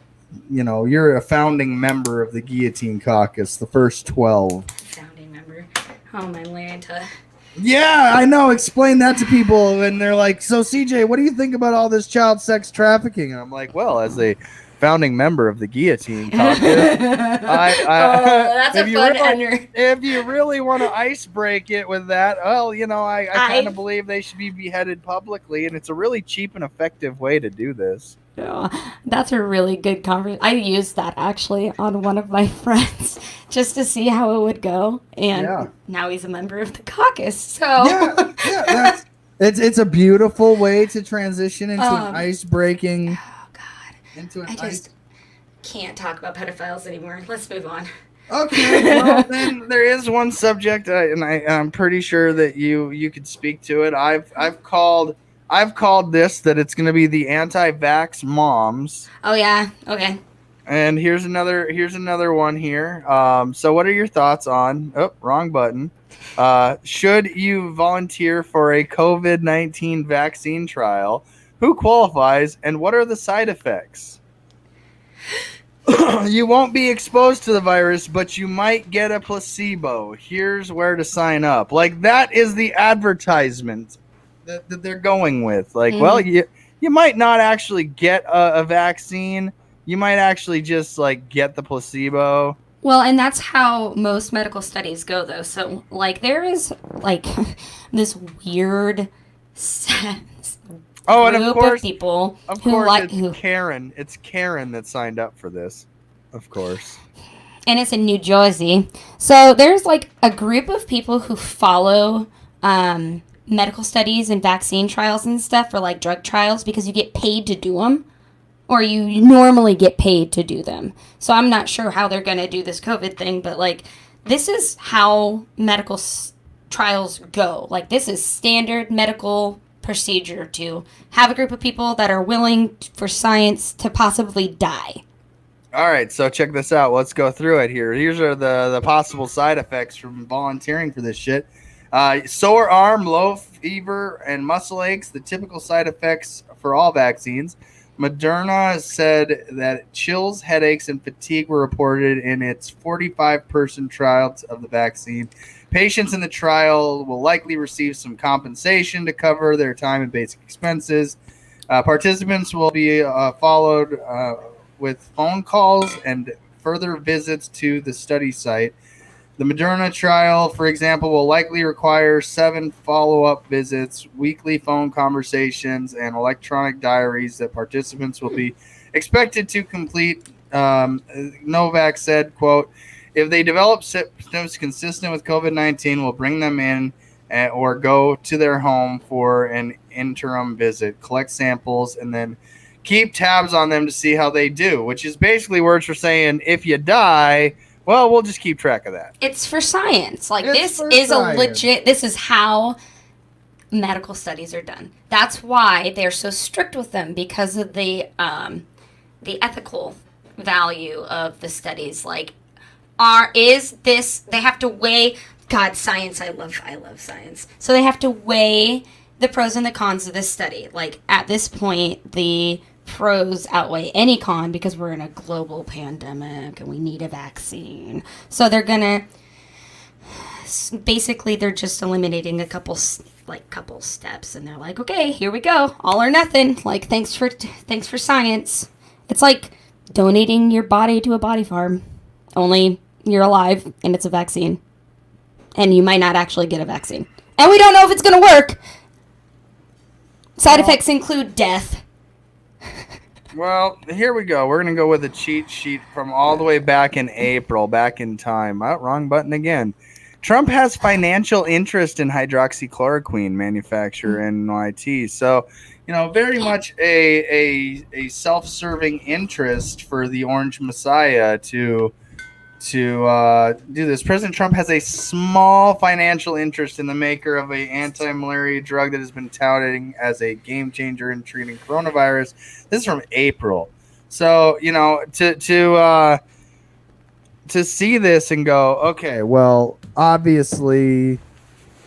a founding member of the Guillotine Caucus. The first 12. Founding member. Oh, my Lanta. Yeah, I know. Explain that to people, and they're like, "So, CJ, what do you think about all this child sex trafficking?" And I'm like, "Well, as a founding member of the Guillotine Caucus, that's a fun ender. if you really want to ice break it with that, well, I kind of believe they should be beheaded publicly, and it's a really cheap and effective way to do this." Yeah, that's a really good conversation. I used that actually on one of my friends just to see how it would go, and now he's a member of the caucus. So yeah, it's a beautiful way to transition into an ice breaking. Oh God, into an I just can't talk about pedophiles anymore. Let's move on. Okay, well then there is one subject, and I'm pretty sure that you could speak to it. I've called this that it's going to be the anti-vax moms. Oh yeah, okay. And here's another one here. So what are your thoughts on? Oh, wrong button. Should you volunteer for a COVID-19 vaccine trial? Who qualifies, and what are the side effects? You won't be exposed to the virus, but you might get a placebo. Here's where to sign up. Like, that is the advertisement that they're going with. Like, well, you might not actually get a vaccine. You might actually just like get the placebo. Well, and that's how most medical studies go, though. So, like, there is like this weird sense. Oh, and of course, people. It's Karen. It's Karen that signed up for this, of course. And it's in New Jersey. So there's like a group of people who follow medical studies and vaccine trials and stuff for like drug trials because you get paid to do them, or you normally get paid to do them. So I'm not sure how they're going to do this COVID thing, but like this is how medical trials go. Like this is standard medical procedure to have a group of people that are willing for science to possibly die. All right, so check this out. Let's go through it here. Here's are the possible side effects from volunteering for this shit. Sore arm, low fever, and muscle aches, the typical side effects for all vaccines. Moderna said that chills, headaches, and fatigue were reported in its 45-person trial of the vaccine. Patients in the trial will likely receive some compensation to cover their time and basic expenses. Participants will be followed with phone calls and further visits to the study site. The Moderna trial, for example, will likely require 7 follow-up visits, weekly phone conversations, and electronic diaries that participants will be expected to complete. Novak said, quote, "If they develop symptoms consistent with COVID-19, we'll bring them in or go to their home for an interim visit, collect samples, and then keep tabs on them to see how they do," which is basically words for saying if you die, well, we'll just keep track of that. It's for science. Like, this is a legit, this is how medical studies are done. That's why they're so strict with them, because of the ethical value of the studies. Like, they have to weigh, God, science, I love science. So they have to weigh the pros and the cons of this study. Like, at this point, the pros outweigh any con because we're in a global pandemic and we need a vaccine. So they're gonna basically they're just eliminating a couple steps, and they're like, okay, here we go, all or nothing. Like, thanks for science. It's like donating your body to a body farm, only you're alive and it's a vaccine, and you might not actually get a vaccine, and we don't know if it's gonna work. Side effects include death. Well, here we go. We're going to go with a cheat sheet from all the way back in April, back in time. Oh, wrong button again. Trump has financial interest in hydroxychloroquine manufacturer NYT. So, very much a self-serving interest for the Orange Messiah to do this. President Trump has a small financial interest in the maker of a anti-malaria drug that has been touting as a game changer in treating coronavirus. This is from April. So, you know, to see this and go, okay, well, obviously,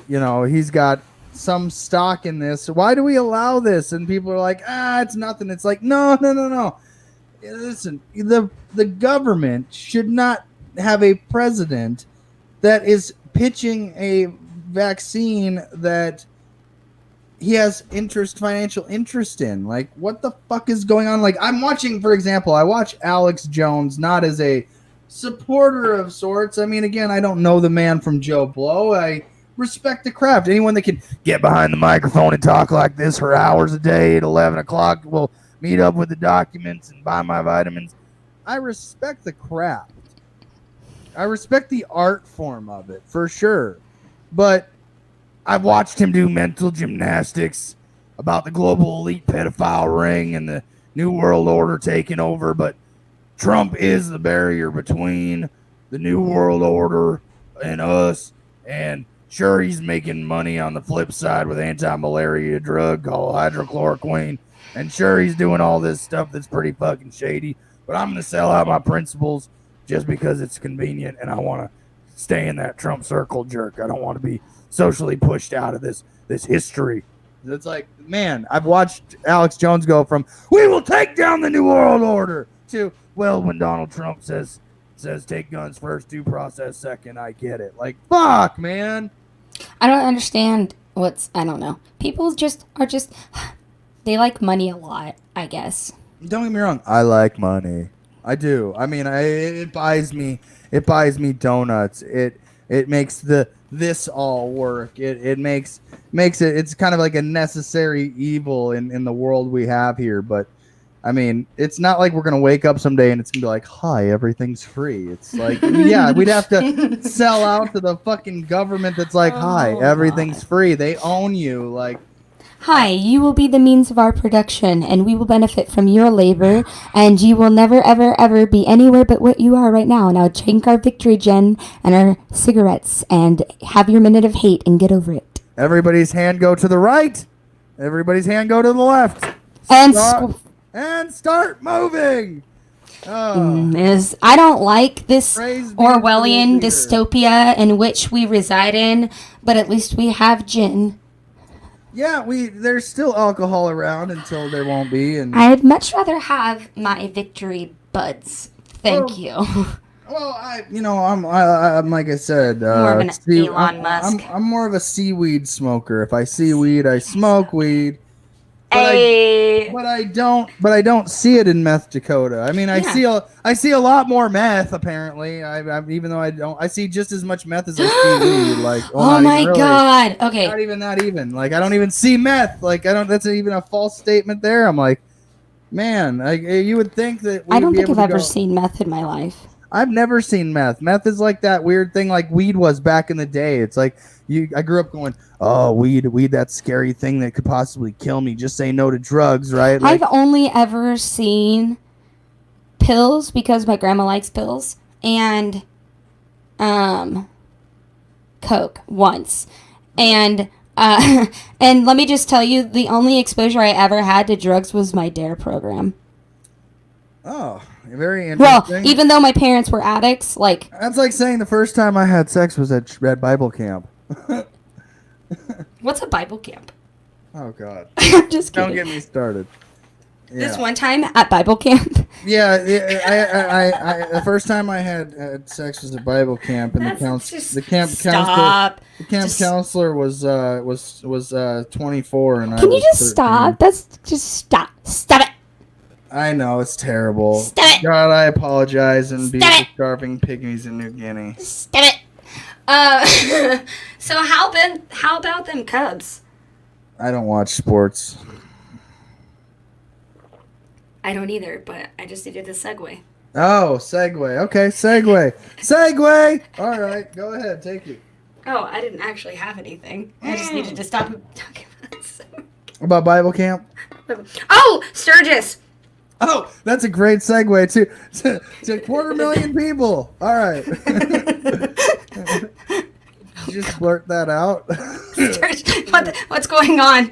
you know, he's got some stock in this. Why do we allow this? And people are like, it's nothing. It's like, no. Listen, the government should not have a president that is pitching a vaccine that he has financial interest in. Like, what the fuck is going on? Like, I'm watching, for example, I watch Alex Jones, not as a supporter of sorts. I mean, again, I don't know the man from Joe Blow. I respect the craft. Anyone that can get behind the microphone and talk like this for hours a day at 11 o'clock will meet up with the documents and buy my vitamins. I respect the craft. I respect the art form of it, for sure. But I've watched him do mental gymnastics about the global elite pedophile ring and the New World Order taking over. But Trump is the barrier between the New World Order and us. And sure, he's making money on the flip side with anti-malaria drug called hydrochloroquine. And sure, he's doing all this stuff that's pretty fucking shady. But I'm going to sell out my principles just because it's convenient, and I want to stay in that Trump circle jerk. I don't want to be socially pushed out of this history. It's like, man, I've watched Alex Jones go from, we will take down the New World Order, to, well, when Donald Trump says take guns first, due process second, I get it. Like, fuck, man. I don't understand I don't know. People are just, they like money a lot, I guess. Don't get me wrong. I like money. I do. I mean, it buys me donuts. It makes this all work. It makes it. It's kind of like a necessary evil in the world we have here. But I mean, it's not like we're gonna wake up someday and it's gonna be like, hi, everything's free. It's like, yeah, we'd have to sell out to the fucking government that's like, hi, everything's free. They own you. Like, hi, you will be the means of our production, and we will benefit from your labor, and you will never, ever, ever be anywhere but what you are right now. Now drink our victory gen and our cigarettes, and have your minute of hate, and get over it. Everybody's hand go to the right. Everybody's hand go to the left. And start moving. I don't like this Orwellian dystopia in which we reside in, but at least we have gin. Yeah, there's still alcohol around until there won't be, and I'd much rather have my victory buds. Thank you. Well, I'm like I said, more of an Elon Musk. I'm more of a seaweed smoker. If I see weed, I smoke weed. But I don't see it in Meth Dakota. I mean, I see a lot more meth apparently. Even though I see just as much meth as I see weed. Like, oh my god. Okay. Not even. Like, I don't even see meth. Like, that's even a false statement there. I'm like, man, you would think that I don't think I've ever seen meth in my life. I've never seen meth. Meth is like that weird thing like weed was back in the day. It's like I grew up going, oh, weed, that scary thing that could possibly kill me. Just say no to drugs, right? Like, I've only ever seen pills because my grandma likes pills, and Coke once. And and let me just tell you, the only exposure I ever had to drugs was my DARE program. Oh, very interesting. Well, even though my parents were addicts, like... That's like saying the first time I had sex was at Bible camp. What's a Bible camp? Oh, God. I'm just kidding. Don't get me started. Yeah. This one time at Bible camp? Yeah, I the first time I had sex was at Bible camp, and the camp counselor was 24, and Can you just stop? That's just stop it. I know, it's terrible. Stop it. God, I apologize and be for starving pygmies in New Guinea. Stop it. So how about them Cubs? I don't watch sports. I don't either, but I just needed the segue. Oh, segue. Okay, segue. All right, go ahead, take it. Oh, I didn't actually have anything. I just needed to stop talking about it. About Bible camp? Oh, Sturgis. Oh, that's a great segue to 250,000 people. All right. Did you just blurt that out? What's going on?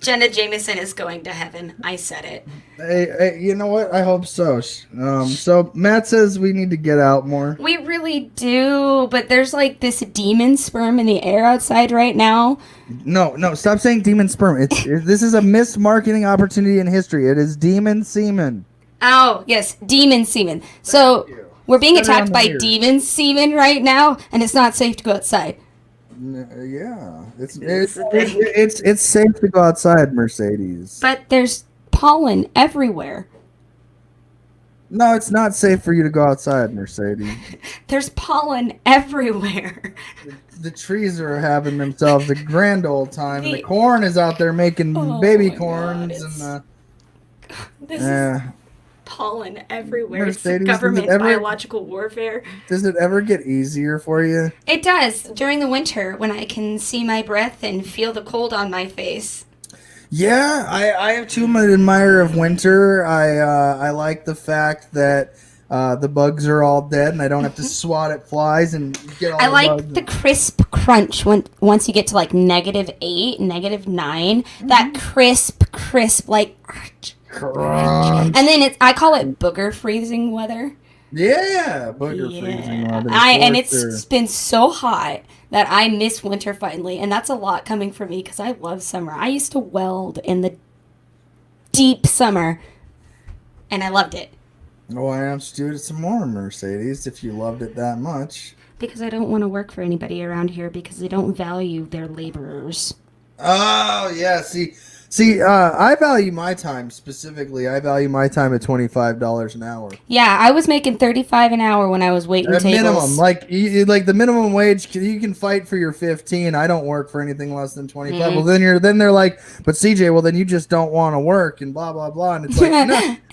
Jenna Jameson is going to heaven. I said it. Hey, you know what? I hope so. So Matt says we need to get out more. We really do, but there's like this demon sperm in the air outside right now. No, stop saying demon sperm. This is a missed marketing opportunity in history. It is demon semen. Oh, yes, demon semen. So we're being Put it on attacked the by ears. demon semen right now, and it's not safe to go outside. Yeah, it's safe to go outside, Mercedes. But there's pollen everywhere. No, it's not safe for you to go outside, Mercedes. There's pollen everywhere. The trees are having themselves a grand old time, and the corn is out there making baby my corns, God, and This is pollen everywhere. Mercedes, It's government does it ever- biological warfare. does it ever get easier for you? It does during the winter when I can see my breath and feel the cold on my face. Yeah, I have too much admire of winter. I like the fact that the bugs are all dead, and I don't have to swat at flies and get all I the like bugs. the crisp crunch once you get to like -8, -9. That crisp like, Crunch. and then I call it booger freezing weather. Yeah, booger freezing weather. And for it's sure. been so hot that I miss winter finally, and that's a lot coming from me because I love summer. I used to weld in the deep summer, and I loved it Why don't you do it some more, Mercedes, if you loved it that much? because I don't want to work for anybody around here because they don't value their laborers. Oh, yeah, See, I value my time specifically. I value my time at $25 an hour. Yeah, I was making $35 an hour when I was waiting At tables. minimum, like the minimum wage, you can fight for your 15. I don't work for anything less than 25. Mm-hmm. Well, then they're like, but CJ, well then you just don't want to work and blah blah blah. And it's like,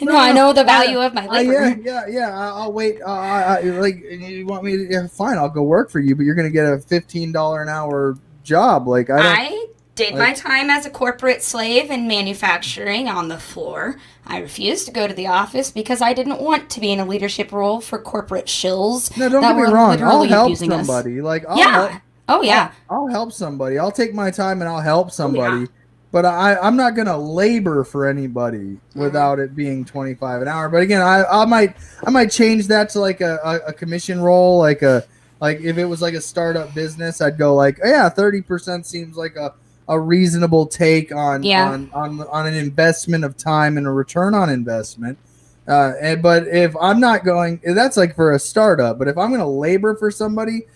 no, I know the value of my labor. yeah. I'll wait. Like you want me to? Yeah, fine. I'll go work for you, but you're gonna get a $15 an hour job. Like I did my time as a corporate slave in manufacturing on the floor. I refused to go to the office because I didn't want to be in a leadership role for corporate shills. No, don't that get me were wrong. I'll literally help abusing us. somebody. Like, Yeah. Oh yeah. I'll help somebody. I'll take my time and I'll help somebody. yeah. But I'm not gonna labor for anybody without it being 25 an hour. But again, I might change that to like a commission role, like if it was like a startup business, I'd go like, yeah, 30% seems like a reasonable take on an investment of time and a return on investment. But if I'm not going, that's like for a startup. But if I'm going to labor for somebody,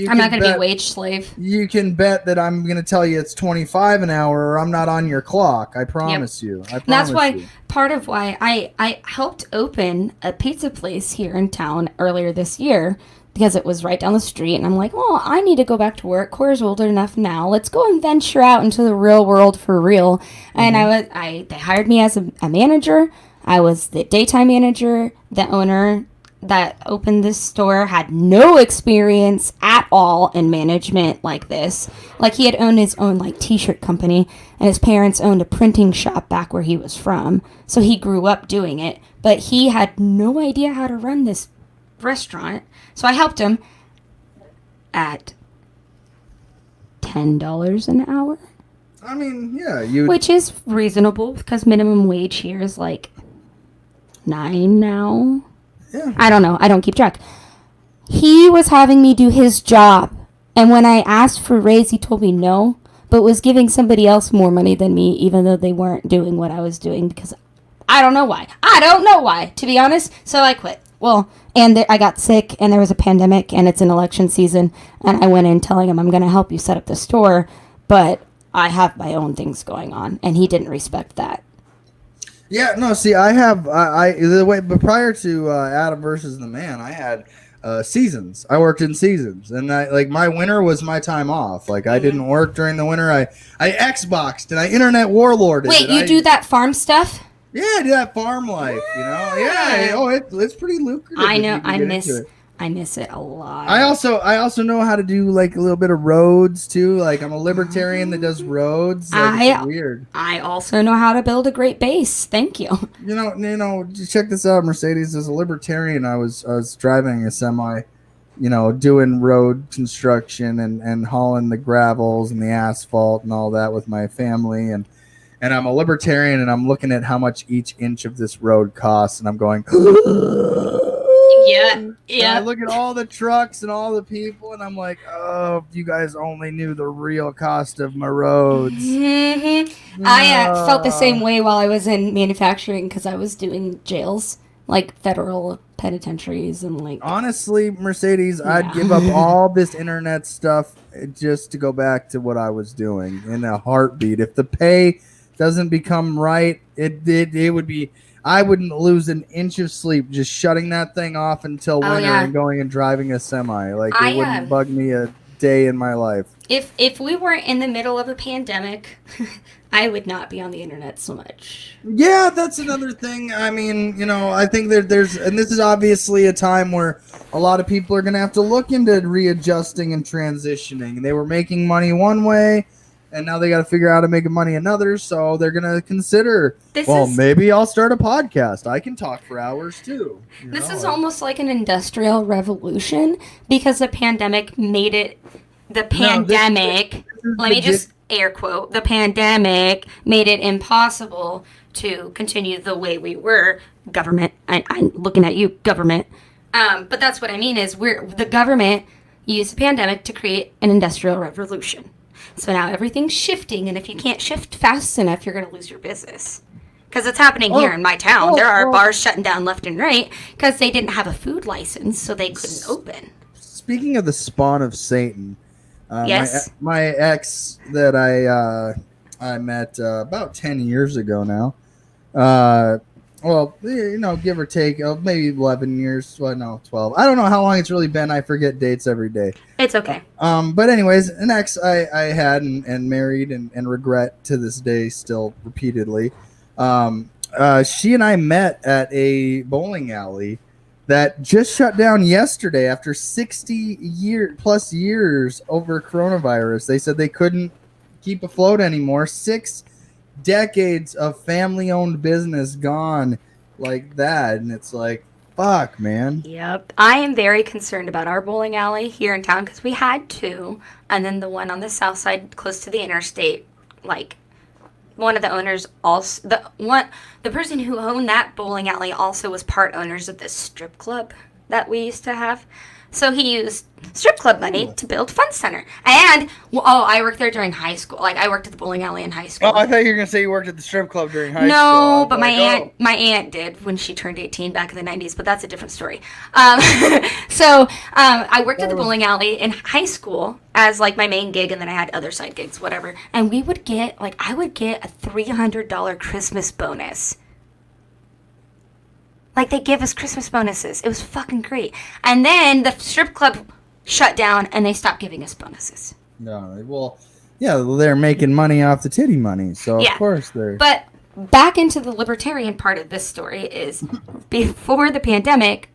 I'm not going to be a wage slave. You can bet that I'm going to tell you it's 25 an hour, or I'm not on your clock. I promise you. I promise That's why you. part of why I helped open a pizza place here in town earlier this year. Because it was right down the street, and I'm like, well, I need to go back to work. Cora's old enough now. Let's go and venture out into the real world for real. And they hired me as a manager. I was the daytime manager. The owner that opened this store had no experience at all in management like this. Like, he had owned his own like t-shirt company, and his parents owned a printing shop back where he was from. So he grew up doing it, but he had no idea how to run this restaurant. So I helped him at $10 an hour. I mean, yeah, which is reasonable because minimum wage here is like $9 now. Yeah. I don't know. I don't keep track. He was having me do his job, and when I asked for a raise, he told me no, but was giving somebody else more money than me, even though they weren't doing what I was doing because I don't know why. I don't know why, to be honest. So I quit. Well, and I got sick, and there was a pandemic, and it's an election season, and I went in telling him, I'm going to help you set up the store, but I have my own things going on, and he didn't respect that. Yeah, no, see, but prior to Adam versus the Man, I had seasons. I worked in seasons, and my winter was my time off. Like, I didn't work during the winter. I Xboxed and I internet warlorded. Wait, you do that farm stuff? Yeah, I do that farm life, you know. Yeah, it's pretty lucrative. I know. if you I get miss. into it. I miss it a lot. I also know how to do like a little bit of roads too. Like I'm a libertarian that does roads. Like, it's weird. I also know how to build a great base. Thank you. Just check this out, Mercedes. As a libertarian, I was driving a semi, doing road construction and hauling the gravels and the asphalt and all that with my family, and I'm a libertarian, and I'm looking at how much each inch of this road costs, and I'm going, Yeah. And I look at all the trucks and all the people, and I'm like, oh, if you guys only knew the real cost of my roads. Mm-hmm. I felt the same way while I was in manufacturing because I was doing jails, like federal penitentiaries and like. Honestly, Mercedes, I'd give up all this internet stuff just to go back to what I was doing in a heartbeat. If the pay doesn't become right, it would be. I wouldn't lose an inch of sleep just shutting that thing off until winter and going and driving a semi. Like, it wouldn't bug me a day in my life. If we weren't in the middle of a pandemic, I would not be on the internet so much. Yeah, that's another thing. I mean, I think there's, and this is obviously a time where a lot of people are going to have to look into readjusting and transitioning. They were making money one way, and now they got to figure out how to make money another. So they're going to consider, maybe I'll start a podcast. I can talk for hours too. This is almost like an industrial revolution because the pandemic made it. Let me just air quote. The pandemic made it impossible to continue the way we were. Government. I'm looking at you, government. But that's what I mean is the government used the pandemic to create an industrial revolution. So now everything's shifting, and if you can't shift fast enough, you're going to lose your business. Because it's happening here in my town. There are bars shutting down left and right because they didn't have a food license, so they couldn't open. Speaking of the spawn of Satan, yes, my ex that I met about 10 years ago now. Give or take, maybe 11 years. Well, no, 12. I don't know how long it's really been. I forget dates every day. It's okay. But anyways, an ex I had and married and regret to this day still repeatedly. She and I met at a bowling alley that just shut down yesterday after 60 plus years over coronavirus. They said they couldn't keep afloat anymore. 6 decades of family-owned business gone like that, and it's like, fuck, man. Yep. I am very concerned about our bowling alley here in town because we had 2, and then the one on the south side close to the interstate, like one of the owners also the person who owned that bowling alley also was part owners of this strip club that we used to have. So he used strip club money to build Fun Center. And, I worked there during high school. Like, I worked at the bowling alley in high school. Oh, I thought you were going to say you worked at the strip club during high school. No, but my aunt did when she turned 18 back in the 90s, but that's a different story. I worked at the bowling alley in high school as, like, my main gig, and then I had other side gigs, whatever. And I would get a $300 Christmas bonus. Like, they give us Christmas bonuses. It was fucking great. And then the strip club shut down, and they stopped giving us bonuses. No, well, yeah, they're making money off the titty money, so of course they're... But back into the libertarian part of this story is, before the pandemic,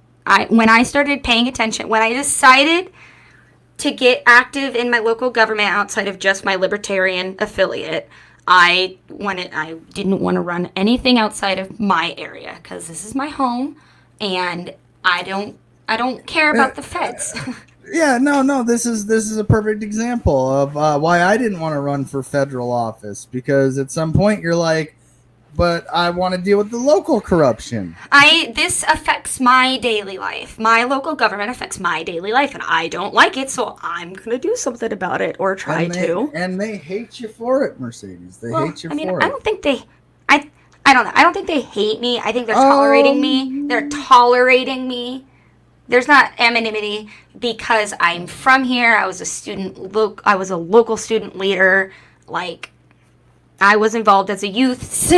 when I started paying attention, when I decided to get active in my local government outside of just my libertarian affiliate, I didn't want to run anything outside of my area because this is my home, and I don't care about the feds. Yeah, no. This is a perfect example of why I didn't want to run for federal office, because at some point you're like, but I want to deal with the local corruption. This affects my daily life. My local government affects my daily life, and I don't like it, so I'm going to do something about it, or try to. And they hate you for it, Mercedes. They hate you for it. I don't think they... I don't know. I don't think they hate me. I think they're tolerating me. They're tolerating me. There's not anonymity because I'm from here. I was I was a local student leader. Like, I was involved as a youth.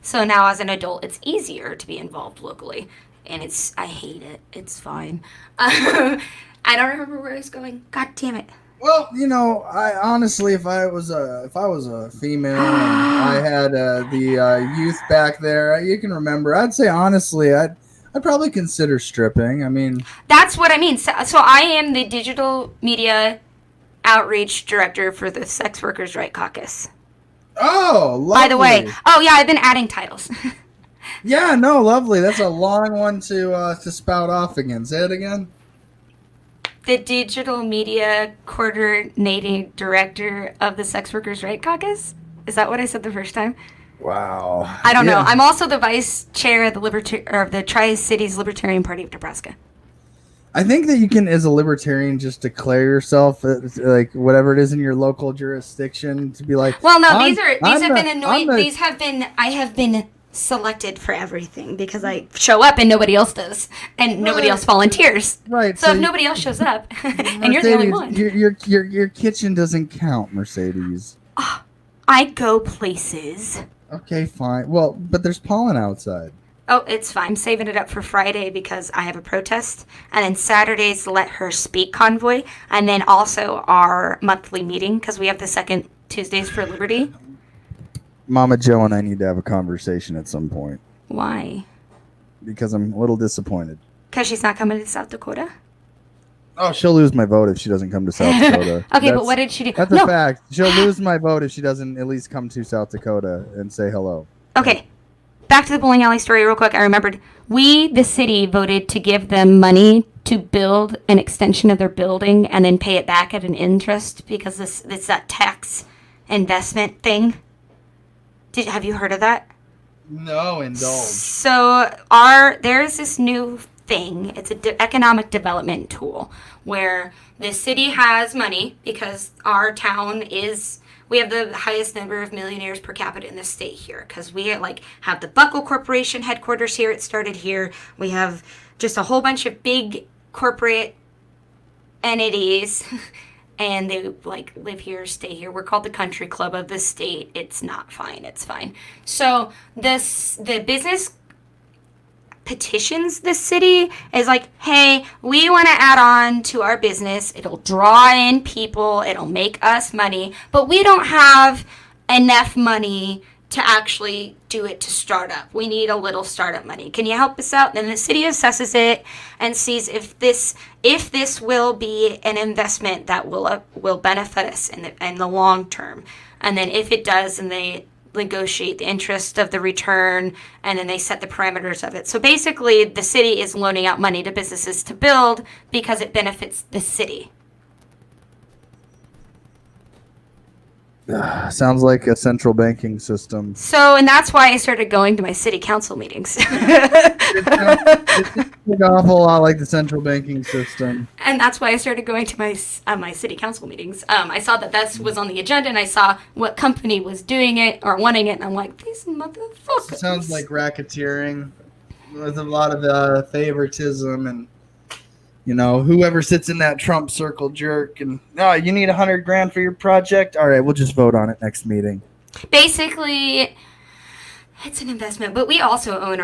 So now as an adult, it's easier to be involved locally. And I hate it. It's fine. I don't remember where I was going. God damn it. Well, I honestly, if I was a female and I had the youth back there, you can remember, I'd say honestly, I'd probably consider stripping. I mean, That's what I mean. So I am the digital media outreach director for the Sex Workers' Right Caucus. oh, lovely. By the way, oh yeah, I've been adding titles. Yeah, no, lovely. That's a long one to spout off again. Say it again. The digital media coordinating director of the Sex Workers' Right Caucus. Is that what I said the first time? Wow. I don't know. Yeah. I'm also the vice chair of the Tri-Cities Libertarian Party of Nebraska. I think that you can, as a libertarian, just declare yourself like whatever it is in your local jurisdiction to be like. Well, no, I'm- these I'm have the- been I'm annoying. the- I have been selected for everything because I show up and nobody else does, and nobody Right. else volunteers. Right. So if nobody else shows up, and you're the only one, Your kitchen doesn't count, Mercedes. I go places. Okay, fine. Well, but there's pollen outside. Oh, it's fine. I'm saving it up for Friday because I have a protest. And then Saturday's Let Her Speak convoy. And then also our monthly meeting because we have the second Tuesdays for Liberty. Mama Joe and I need to have a conversation at some point Why? because I'm a little disappointed. Because she's not coming to South Dakota? Oh, she'll lose my vote if she doesn't come to South Dakota. Okay, but what did she do? That's a fact. She'll lose my vote if she doesn't at least come to South Dakota and say hello. Okay, back to the bowling alley story real quick. I remembered we, the city, voted to give them money to build an extension of their building and then pay it back at an interest because it's that tax investment thing. Have you heard of that? No, indulge. So there's this new thing. It's an economic development tool where the city has money because our town we have the highest number of millionaires per capita in the state here because we have the Buckle Corporation headquarters here. It started here. We have just a whole bunch of big corporate entities and they live here, stay here. We're called the country club of the state. It's not fine. It's fine. So the business petitions the city is like, hey, we want to add on to our business. It'll draw in people. It'll make us money, but we don't have enough money to actually do it to start up. We need a little startup money. Can you help us out? Then the city assesses it and sees if this will be an investment that will benefit us in the long term. And then if it does, and they negotiate the interest of the return, and then they set the parameters of it. So basically, the city is loaning out money to businesses to build because it benefits the city. Sounds like a central banking system. So, and that's why I started going to my city council meetings. It's an awful lot like the central banking system. And that's why I started going to my city council meetings. I saw that was on the agenda, and I saw what company was doing it or wanting it, and I'm like, these motherfuckers. It sounds like racketeering with a lot of favoritism and, whoever sits in that Trump circle jerk and, you need $100,000 for your project? All right, we'll just vote on it next meeting. Basically, it's an investment, but we also own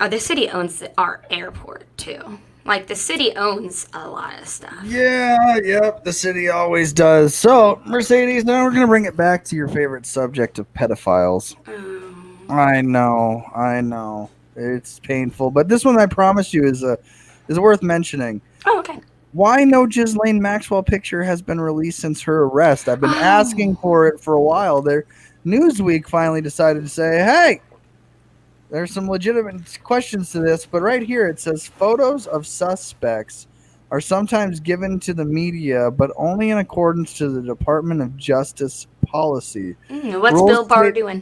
the city owns our airport too. Like the city owns a lot of stuff. Yeah, yep, the city always does. So, Mercedes, now we're going to bring it back to your favorite subject of pedophiles. I know. It's painful, but this one I promise you is worth mentioning. Oh, okay. Why no Ghislaine Maxwell picture has been released since her arrest? I've been asking for it for a while. Newsweek finally decided to say, hey, there's some legitimate questions to this, but right here it says photos of suspects are sometimes given to the media, but only in accordance to the Department of Justice policy. What's Bill Barr doing?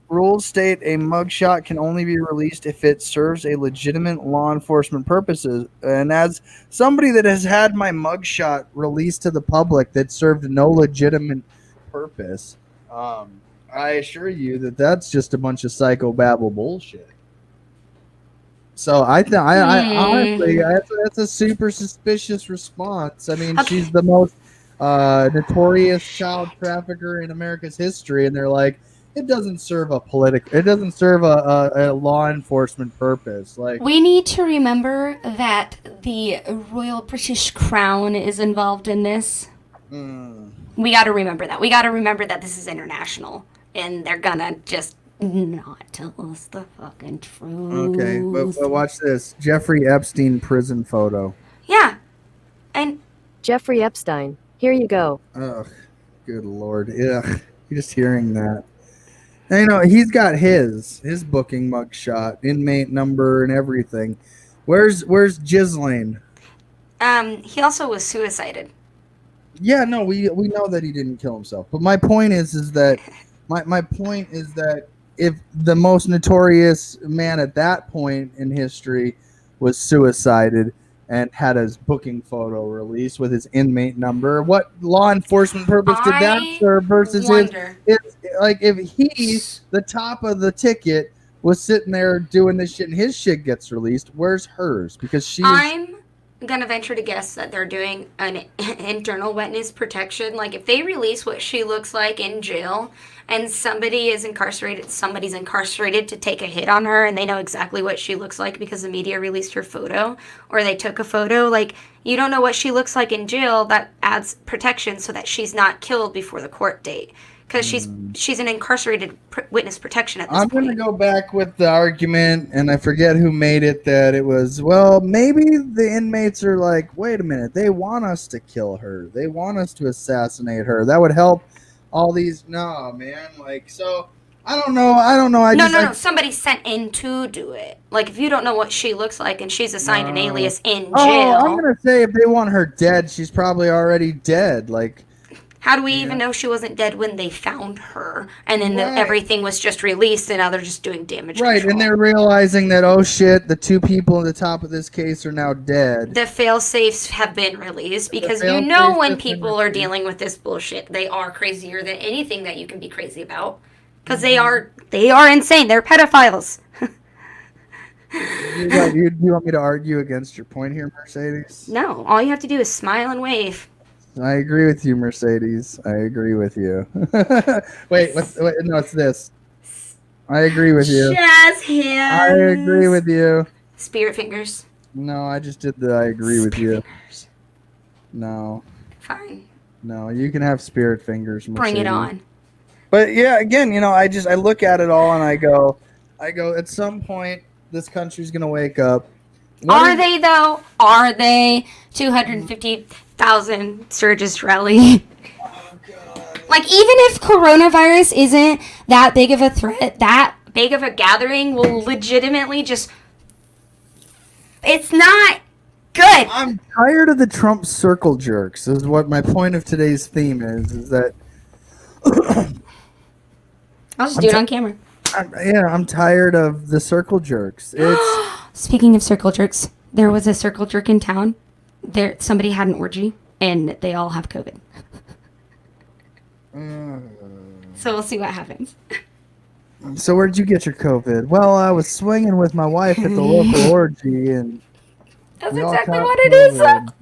Rules state a mugshot can only be released if it serves a legitimate law enforcement purposes. And as somebody that has had my mugshot released to the public that served no legitimate purpose, I assure you that that's just a bunch of psychobabble bullshit. So I honestly, that's a super suspicious response. I mean, Okay. she's the most notorious child trafficker in America's history, and they're like, it doesn't serve a law enforcement purpose. Like, We need to remember that the Royal British Crown is involved in this. We got to remember that. We got to remember that this is international, and they're gonna just not tell us the fucking truth. Okay, but watch this. Jeffrey Epstein prison photo. Yeah. And Jeffrey Epstein. Here you go. Ugh, good lord. Ugh, just hearing that. And, he's got his booking mugshot, inmate number, and everything. Where's Ghislaine? he also was suicided. Yeah, no, we know that he didn't kill himself. But my point is that my point is that if the most notorious man at that point in history was suicided and had his booking photo released with his inmate number, what law enforcement purpose did that serve versus if he, the top of the ticket, was sitting there doing this shit and his shit gets released, where's hers? Because I'm gonna venture to guess that they're doing an internal witness protection. Like, if they release what she looks like in jail and somebody's incarcerated to take a hit on her and they know exactly what she looks like because the media released her photo or they took a photo, like, you don't know what she looks like in jail, that adds protection so that she's not killed before the court date. Because she's an incarcerated witness protection at this point. I'm going to go back with the argument, and I forget who made it, that it was, well, maybe the inmates are like, wait a minute, they want us to kill her. They want us to assassinate her. That would help all these. No, man. Like, so, I don't know. No. Somebody sent in to do it. Like, if you don't know what she looks like and she's assigned an alias in jail. I'm going to say if they want her dead, she's probably already dead. Like, how do we even know she wasn't dead when they found her? And then everything was just released, and now they're just doing damage control. Right, and they're realizing that, oh shit, the two people at the top of this case are now dead. The fail-safes have been released because you know when people are dealing with this bullshit, they are crazier than anything that you can be crazy about. Because they are insane. They're pedophiles. You want me to argue against your point here, Mercedes? No, all you have to do is smile and wave. I agree with you, Mercedes. I agree with you. wait, no, it's this. I agree with you. Jazz hands. I agree with you. Spirit fingers. No, I just did the I agree with you. Fingers. No. Fine. No, you can have spirit fingers, Mercedes. Bring it on. But yeah, again, I look at it all and I go, at some point, this country's going to wake up. Are they, though? Are they? 250,000 Sturgis rally. Oh, God. Like, even if coronavirus isn't that big of a threat, that big of a gathering will legitimately just... It's not good. I'm tired of the Trump circle jerks, is what my point of today's theme is that... I'll just do it on camera. I'm tired of the circle jerks. Speaking of circle jerks, there was a circle jerk in town. Somebody had an orgy, and they all have COVID. So we'll see what happens. So where'd you get your COVID? Well, I was swinging with my wife at the local orgy, and that's exactly what it is. God,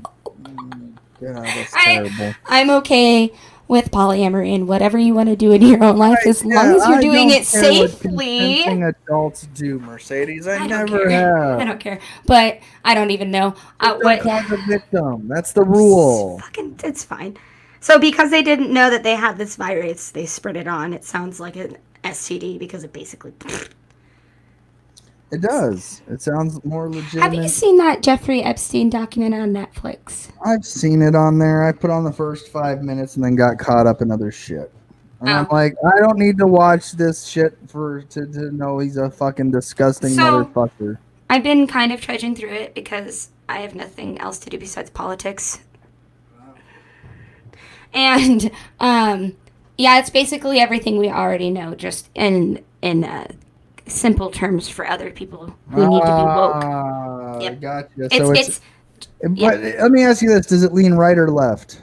that's terrible. I'm okay with polyamory and whatever you want to do in your own life, as long as you're doing it safely. Consenting adults do, Mercedes. I never have. I don't care, but I don't even know what. Call the victim. That's the rule. It's fine. So because they didn't know that they had this virus, they spread it on. It sounds like an STD because it basically. It does. It sounds more legitimate. Have you seen that Jeffrey Epstein documentary on Netflix? I've seen it on there. I put on the first 5 minutes and then got caught up in other shit. And I'm like, I don't need to watch this shit to know he's a fucking disgusting motherfucker. I've been kind of trudging through it because I have nothing else to do besides politics. And it's basically everything we already know, just in simple terms for other people who need to be woke. Yep. Gotcha. But let me ask you this: does it lean right or left?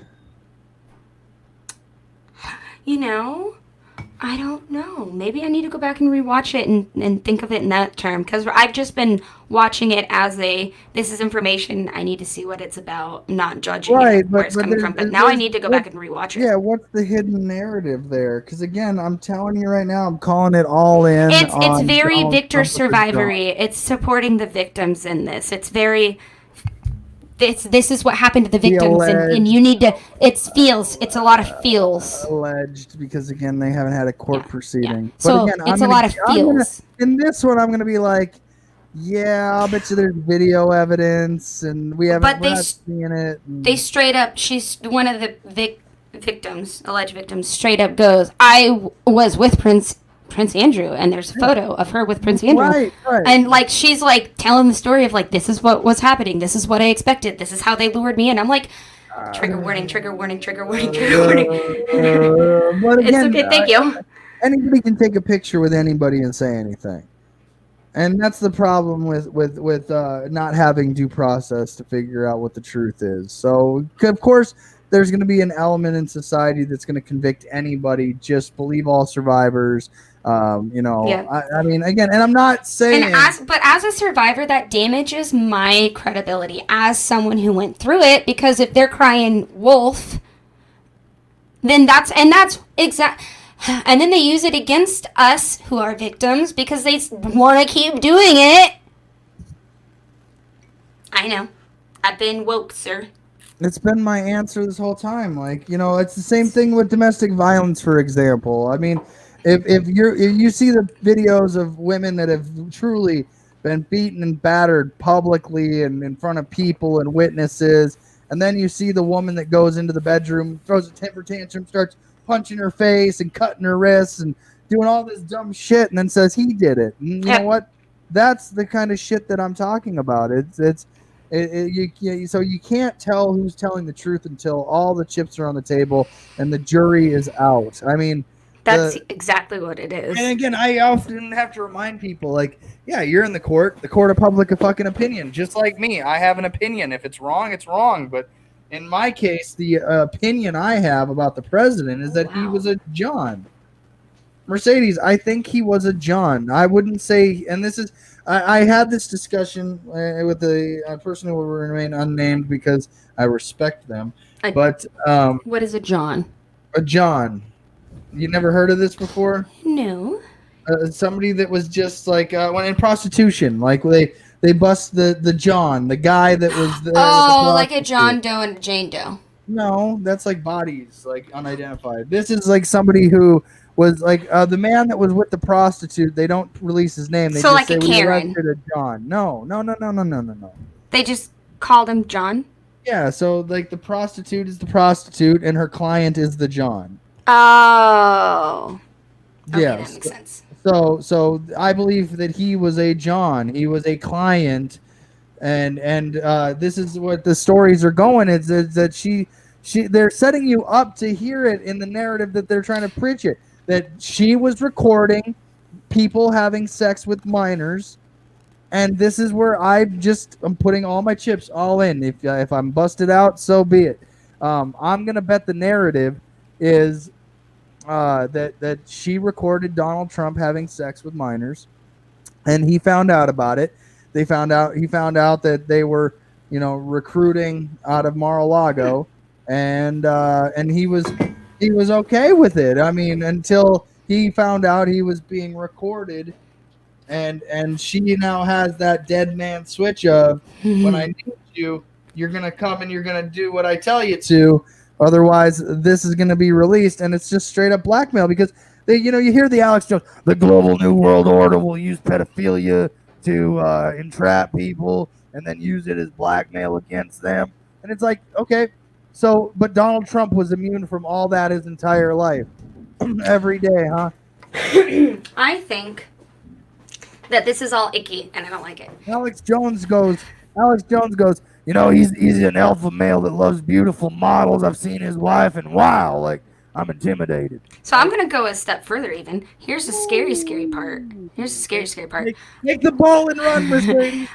I don't know. Maybe I need to go back and rewatch it and think of it in that term, because I've just been watching it as this is information. I need to see what it's about, not judging it, where it's coming from. But now I need to go back and rewatch it. Yeah, what's the hidden narrative there? Because again, I'm telling you right now, I'm calling it all in. It's very victor survivory. It's supporting the victims in this. It's very... this is what happened to the victims, and you need to. It's a lot of feels. Alleged, because again, they haven't had a court proceeding. But So again, it's a lot of feels. In this one, I'm gonna be like, yeah, I'll bet you there's video evidence, and we're not seeing it. They straight up, she's one of the victims, alleged victims, straight up goes, I was with Prince Andrew, and there's a photo of her with Prince Andrew. Right. And like she's like telling the story of like, this is what was happening, this is what I expected, this is how they lured me in. I'm like, trigger warning, trigger warning, trigger warning, trigger warning. But again, it's okay, thank you. Anybody can take a picture with anybody and say anything. And that's the problem with not having due process to figure out what the truth is. So, of course, there's going to be an element in society that's going to convict anybody. Just believe all survivors. I mean, again, and I'm not saying. But as a survivor, that damages my credibility as someone who went through it. Because if they're crying wolf, then that's exact. And then they use it against us who are victims because they want to keep doing it. I know. I've been woke, sir. It's been my answer this whole time. Like, it's the same thing with domestic violence, for example. I mean, if you see the videos of women that have truly been beaten and battered publicly and in front of people and witnesses, and then you see the woman that goes into the bedroom, throws a temper tantrum, starts punching her face and cutting her wrists and doing all this dumb shit, and then says he did it. And you know what? That's the kind of shit that I'm talking about. So you can't tell who's telling the truth until all the chips are on the table and the jury is out. I mean, that's exactly what it is. And again, I often have to remind people, like, yeah, you're in the court of public fucking opinion, just like me. I have an opinion. If it's wrong, it's wrong. But in my case, the opinion I have about the president is that he was a John. Mercedes, I think he was a John. I wouldn't say, and this is, I had this discussion with a person who will remain unnamed because I respect them. What is a John? A John. You never heard of this before? No. Somebody that was just like when in prostitution, like they bust the John, the guy that was the like a John Doe and a Jane Doe. No, that's like bodies, like unidentified. This is like somebody who was like the man that was with the prostitute. They don't release his name. They so just like say a Karen. We arrested a John. No. They just called him John? Yeah, so like the prostitute is the prostitute and her client is the John. Oh. Okay, yeah, that makes sense. So I believe that he was a John. He was a client, and this is what the stories are going. Is that they're setting you up to hear it in the narrative that they're trying to preach it. That she was recording people having sex with minors, and this is where I'm putting all my chips all in. If I'm busted out, so be it. I'm gonna bet the narrative is that she recorded Donald Trump having sex with minors, and he found out about it. He found out that they were, recruiting out of Mar-a-Lago, and he was okay with it. I mean, until he found out he was being recorded, and she now has that dead man switch of when I need you, you're gonna come and you're gonna do what I tell you to. Otherwise, this is going to be released, and it's just straight up blackmail because you hear the Alex Jones, the global new world order will use pedophilia to entrap people and then use it as blackmail against them. And it's like, okay, but Donald Trump was immune from all that his entire life. Every day, huh? I think that this is all icky, and I don't like it. Alex Jones goes, he's an alpha male that loves beautiful models. I've seen his wife, and wow, like, I'm intimidated. So I'm going to go a step further even. Here's the scary part. Take the ball and run, Mercedes.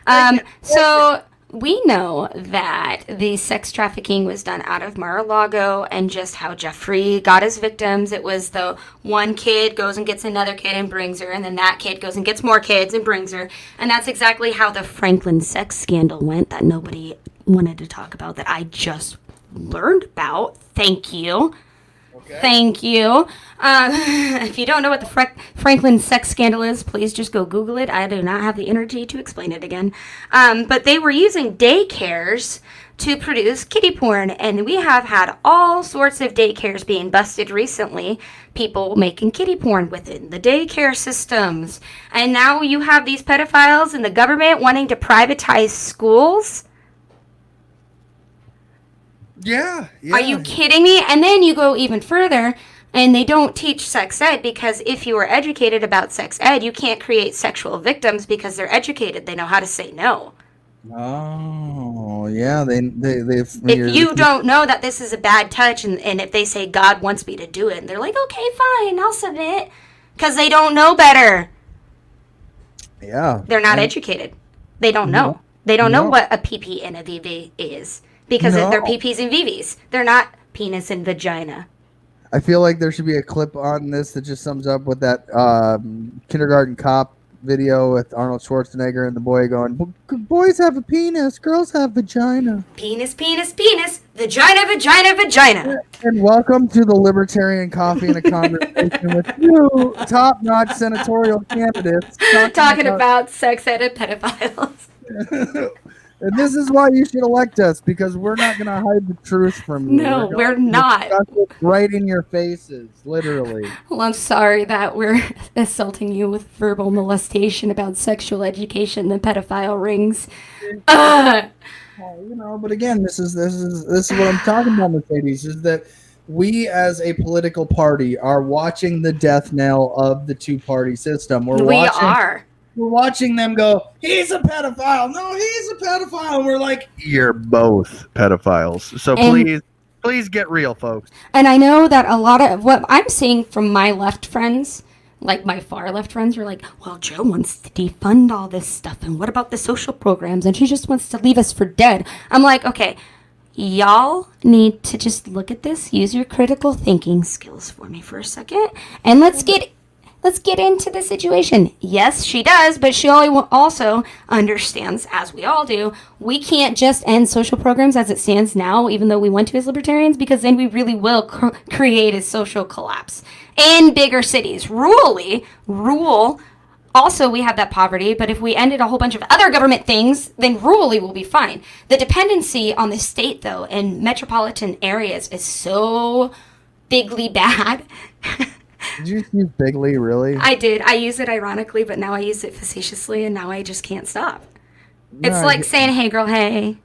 So we know that the sex trafficking was done out of Mar-a-Lago, and just how Jeffrey got his victims. It was the one kid goes and gets another kid and brings her, and then that kid goes and gets more kids and brings her. And that's exactly how the Franklin sex scandal went that nobody wanted to talk about, that I just learned about. Thank you. Thank you. If you don't know what the Franklin sex scandal is, please just go Google it. I do not have the energy to explain it again. But they were using daycares to produce kiddie porn, and we have had all sorts of daycares being busted recently. People making kiddie porn within the daycare systems. And now you have these pedophiles in the government wanting to privatize schools. Yeah. Are you kidding me? And then you go even further, and they don't teach sex ed because if you are educated about sex ed, you can't create sexual victims because they're educated. They know how to say no. Oh, yeah. They If you don't know that this is a bad touch, and if they say God wants me to do it, and they're like, okay, fine, I'll submit, because they don't know better. Yeah. They're not educated. They don't know. They don't know what a PP and a VV is because they're PPs and VVs. They're not penis and vagina. I feel like there should be a clip on this that just sums up with that kindergarten cop video with Arnold Schwarzenegger and the boy going, boys have a penis, girls have vagina. Penis, penis, penis, vagina, vagina, vagina. And welcome to the Libertarian Coffee and a Conversation with two top-notch senatorial candidates talking about sex ed and pedophiles. And this is why you should elect us, because we're not going to hide the truth from you. No, we're not. Right in your faces, literally. Well, I'm sorry that we're assaulting you with verbal molestation about sexual education, the pedophile rings. But again, this is what I'm talking about, Mercedes, is that we as a political party are watching the death knell of the two-party system. We're watching them go, he's a pedophile. No, he's a pedophile. And we're like, you're both pedophiles. So please get real, folks. And I know that a lot of what I'm seeing from my left friends, like my far left friends, are like, well, Joe wants to defund all this stuff. And what about the social programs? And she just wants to leave us for dead. I'm like, okay, y'all need to just look at this, use your critical thinking skills for me for a second, and let's get into the situation. Yes, she does, but she also understands, as we all do, we can't just end social programs as it stands now, even though we want to as libertarians, because then we really will create a social collapse. In bigger cities, rural, also we have that poverty, but if we ended a whole bunch of other government things, then rurally will be fine. The dependency on the state, though, in metropolitan areas is so bigly bad. Did you use bigly, really? I did. I use it ironically, but now I use it facetiously, and now I just can't stop. It's like saying, hey, girl, hey.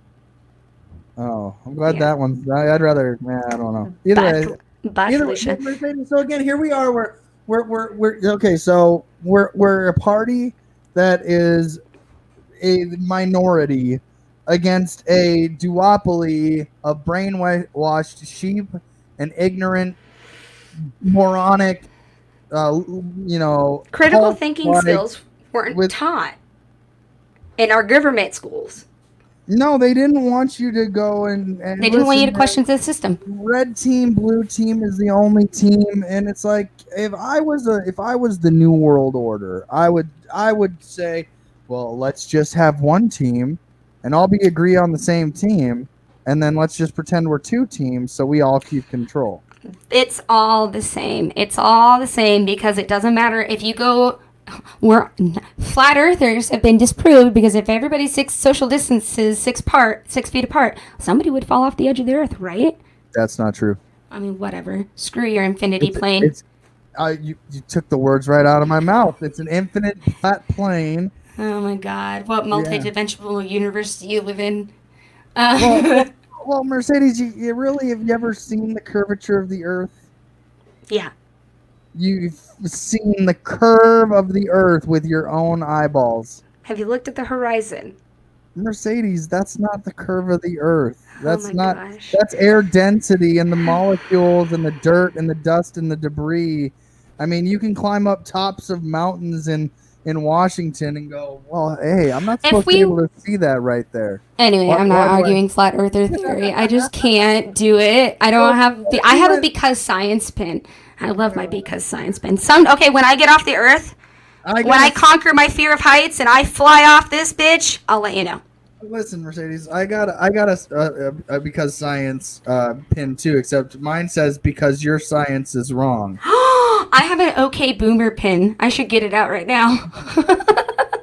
Oh, I'm glad that one. I'd rather, I don't know. Either Felicia. So again, here we are. We're okay. So we're a party that is a minority against a duopoly of brainwashed sheep and ignorant, moronic, critical thinking skills weren't taught in our government schools. No, they didn't want you to go and they didn't want you to question the system. Red team, blue team is the only team, and it's like if I was the New World Order, I would say, well, let's just have one team, and all agree on the same team, and then let's just pretend we're two teams so we all keep control. It's all the same. It's all the same because it doesn't matter if you go. Flat earthers have been disproved because if everybody's social distances 6 feet apart, somebody would fall off the edge of the earth, right? That's not true. I mean, whatever. Screw your infinity plane. You took the words right out of my mouth. It's an infinite flat plane. Oh my God! What multidimensional universe do you live in? Well, Mercedes, have you ever seen the curvature of the Earth? Yeah. You've seen the curve of the Earth with your own eyeballs. Have you looked at the horizon? Mercedes, that's not the curve of the Earth. That's gosh. That's air density and the molecules and the dirt and the dust and the debris. I mean, you can climb up tops of mountains in Washington and go, well, hey, I'm not supposed to be able to see that right there. Anyway, I'm not arguing flat earther theory. I just can't do it. I have a because science pin. I love my because science pin. When I get off the earth, when I conquer my fear of heights and I fly off this bitch, I'll let you know. Listen, Mercedes, I got a because science pin too. Except mine says because your science is wrong. I have an OK Boomer pin. I should get it out right now.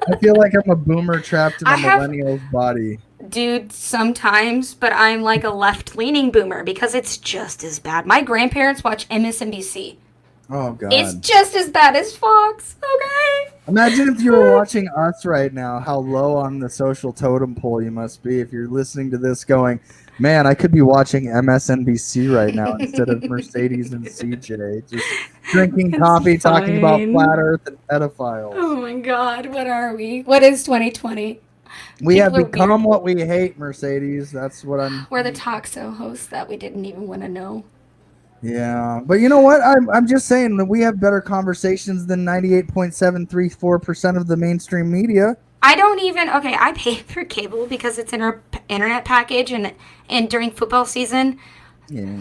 I feel like I'm a boomer trapped in a I have- millennial's body. Dude, sometimes, but I'm like a left-leaning boomer because it's just as bad. My grandparents watch MSNBC. Oh God! It's just as bad as Fox. Okay. Imagine if you were watching us right now, how low on the social totem pole you must be if you're listening to this going, man, I could be watching MSNBC right now instead of Mercedes and CJ. Just drinking It's coffee, talking about fine. flat earth and pedophiles. Oh my God, what are we? What is 2020? We have People are become weird. what we hate, Mercedes. That's what I'm. We're the Toxo hosts that we didn't even want to know. Yeah, but you know what? I'm just saying that we have better conversations than 98.734% of the mainstream media. I don't even, okay, I pay for cable because it's in our internet package, and during football season, Yeah.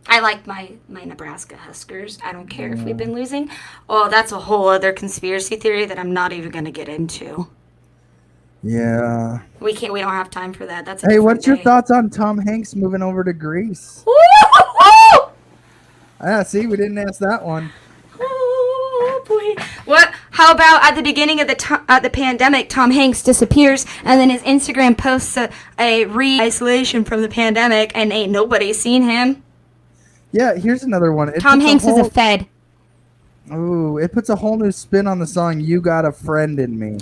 I like my Nebraska Huskers. I don't care if we've been losing. Oh, that's a whole other conspiracy theory that I'm not even going to get into. Yeah. We don't have time for that. That's a Hey, different what's your day. thoughts on Tom Hanks moving over to Greece? Woo-hoo-hoo! Ah, see, we didn't ask that one. Oh boy! What? How about at the beginning of the pandemic, Tom Hanks disappears, and then his Instagram posts a re-isolation from the pandemic, and ain't nobody seen him. Yeah, here's another one. It Tom puts Hanks is a Fed. Ooh, it puts a whole new spin on the song "You Got a Friend in Me."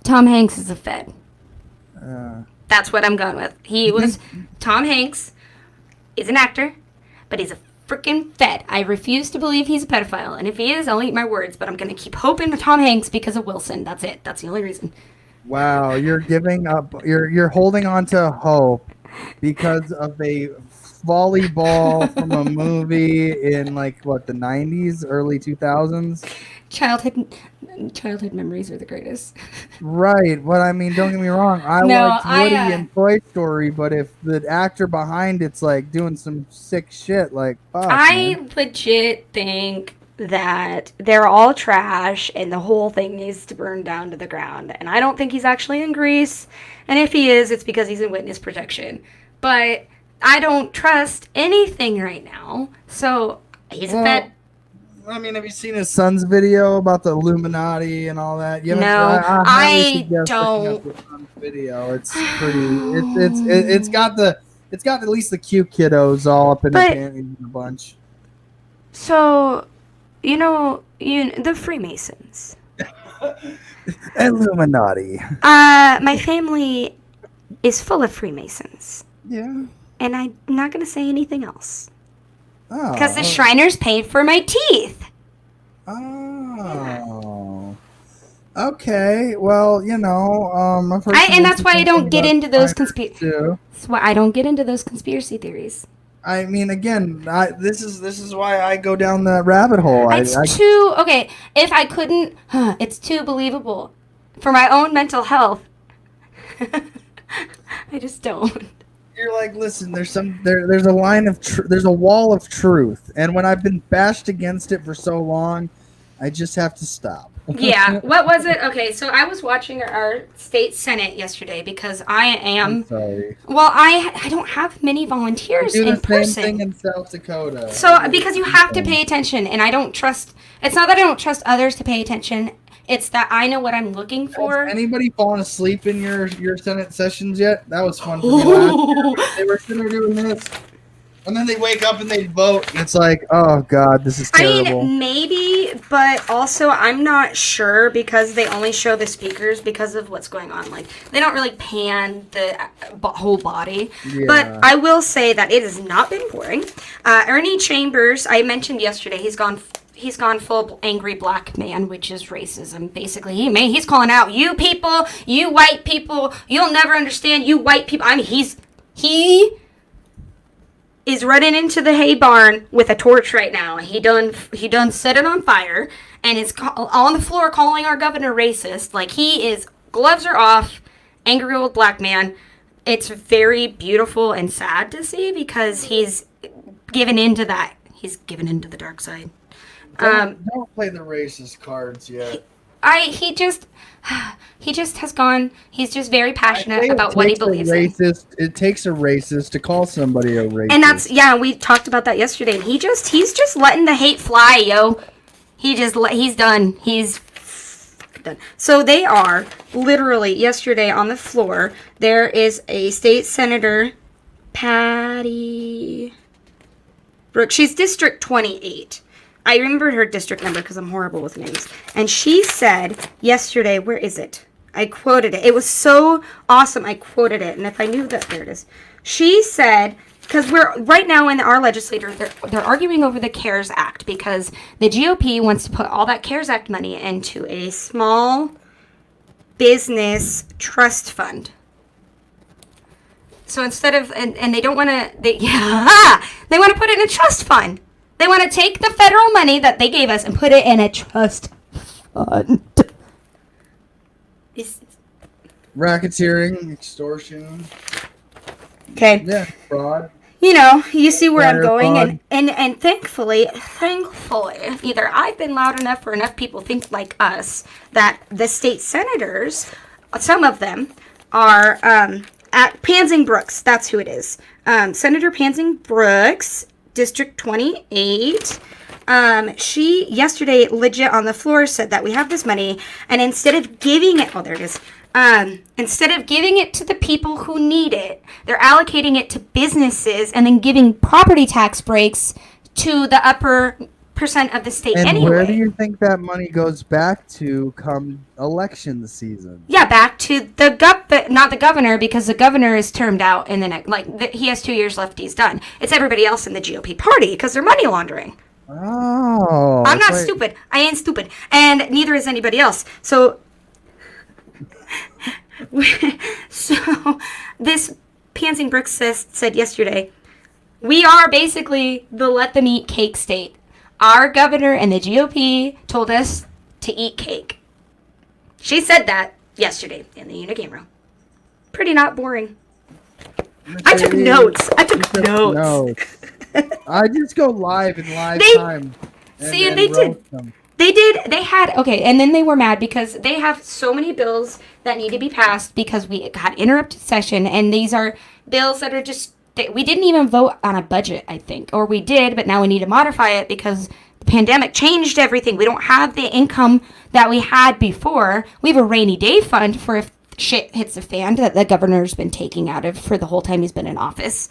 Tom Hanks is a Fed. Uh, That's what I'm going with. He was Tom Hanks is an actor, but he's a freaking Fed. I refuse to believe he's a pedophile, and if he is, I'll eat my words. But I'm gonna keep hoping to Tom Hanks because of Wilson. That's it. That's the only reason. wow, you're giving up. You're holding on to hope because of a volleyball from a movie in like what the 90s, early 2000s. Childhood memories are the greatest. Right. But I mean, don't get me wrong. I No, liked I, Woody and Toy Story, but if the actor behind it's like doing some sick shit, like fuck, I man. legit think that they're all trash and the whole thing needs to burn down to the ground. And I don't think he's actually in Greece. And if he is, it's because he's in witness protection. But I don't trust anything right now. So he's a Well, Fed. I mean, have you seen his son's video about the Illuminati and all that? You haven't- No, highly I suggest looking don't. up his son's video. It's pretty. It's got at least the cute kiddos all up in the But- panties in a bunch. So, the Freemasons. Illuminati. My family is full of Freemasons. Yeah. And I'm not going to say anything else. Oh. Because the Shriners paid for my teeth. Oh. Okay. Well, I've heard some And that's why I interesting don't things get about into those spiders, too. That's why I don't get into those conspiracy theories. I mean, again, this is why I go down the rabbit hole. It's too okay. If I couldn't, it's too believable for my own mental health. I just don't. You're like, listen, there's a line of there's a wall of truth, and when I've been bashed against it for so long, I just have to stop. Yeah. What was it? Okay, so I was watching our state senate yesterday because I am. I'm sorry. Well, I don't have many volunteers Do the in same person. thing in South Dakota. So, because you have to pay attention, and I don't trust. It's not that I don't trust others to pay attention. It's that I know what I'm looking for. Has anybody fallen asleep in your Senate sessions yet? That was fun for me last year. They were sitting there doing this, and then they wake up and they vote. And it's like, oh god, this is I terrible. mean, maybe, but also I'm not sure because they only show the speakers because of what's going on. Like, they don't really pan the whole body. Yeah. But I will say that it has not been boring. Ernie Chambers, I mentioned yesterday, he's gone full angry black man, which is racism. Basically, he's calling out you people, you white people. You'll never understand, you white people. I mean, he is running into the hay barn with a torch right now. He done set it on fire and is on the floor calling our governor racist. Like, he is, gloves are off, angry old black man. It's very beautiful and sad to see because he's given into that. He's given into the dark side. Don't play the racist cards yet. He just has gone. He's just very passionate about what he believes in. It takes a racist to call somebody a racist. And that's, yeah, we talked about that yesterday. And he's just letting the hate fly, yo. He's done. He's done. So they are literally yesterday on the floor. There is a state senator, Patty Brooks. She's District 28. I remember her district number because I'm horrible with names. And she said yesterday, where is it? I quoted it. It was so awesome. I quoted it. And if I knew that, there it is. She said, because we're right now in our legislature, they're arguing over the CARES Act because the GOP wants to put all that CARES Act money into a small business trust fund. So instead of, and they don't want to, they want to put it in a trust fund. They want to take the federal money that they gave us and put it in a trust fund. Racketeering, extortion. Okay. Yeah, fraud. You know, you see where I'm going, fraud. and thankfully, either I've been loud enough or enough people think like us that the state senators, some of them, are at Pansing Brooks. That's who it is. Senator Pansing Brooks, District 28. She yesterday legit on the floor said that we have this money, and instead of giving it, oh, there it is. Instead of giving it to the people who need it, they're allocating it to businesses and then giving property tax breaks to the upper percent of the state And anyway. where do you think that money goes back to come election season? Yeah, back to the not the governor, because the governor is termed out in the next, he has 2 years left, he's done. It's everybody else in the GOP party because they're money laundering. Oh. I'm not stupid. I ain't stupid. And neither is anybody else. So this Pansing Brooks said yesterday, we are basically the let them eat cake state. Our governor and the GOP told us to eat cake. She said that yesterday in the unicameral. Pretty not boring. I took notes. I just go live in live time. See, and they did. They had, okay, and then they were mad because they have so many bills that need to be passed because we got interrupted session, and these are bills that are just, we didn't even vote on a budget, I think. Or we did, but now we need to modify it because the pandemic changed everything. We don't have the income that we had before. We have a rainy day fund for if shit hits the fan that the governor's been taking out of for the whole time he's been in office.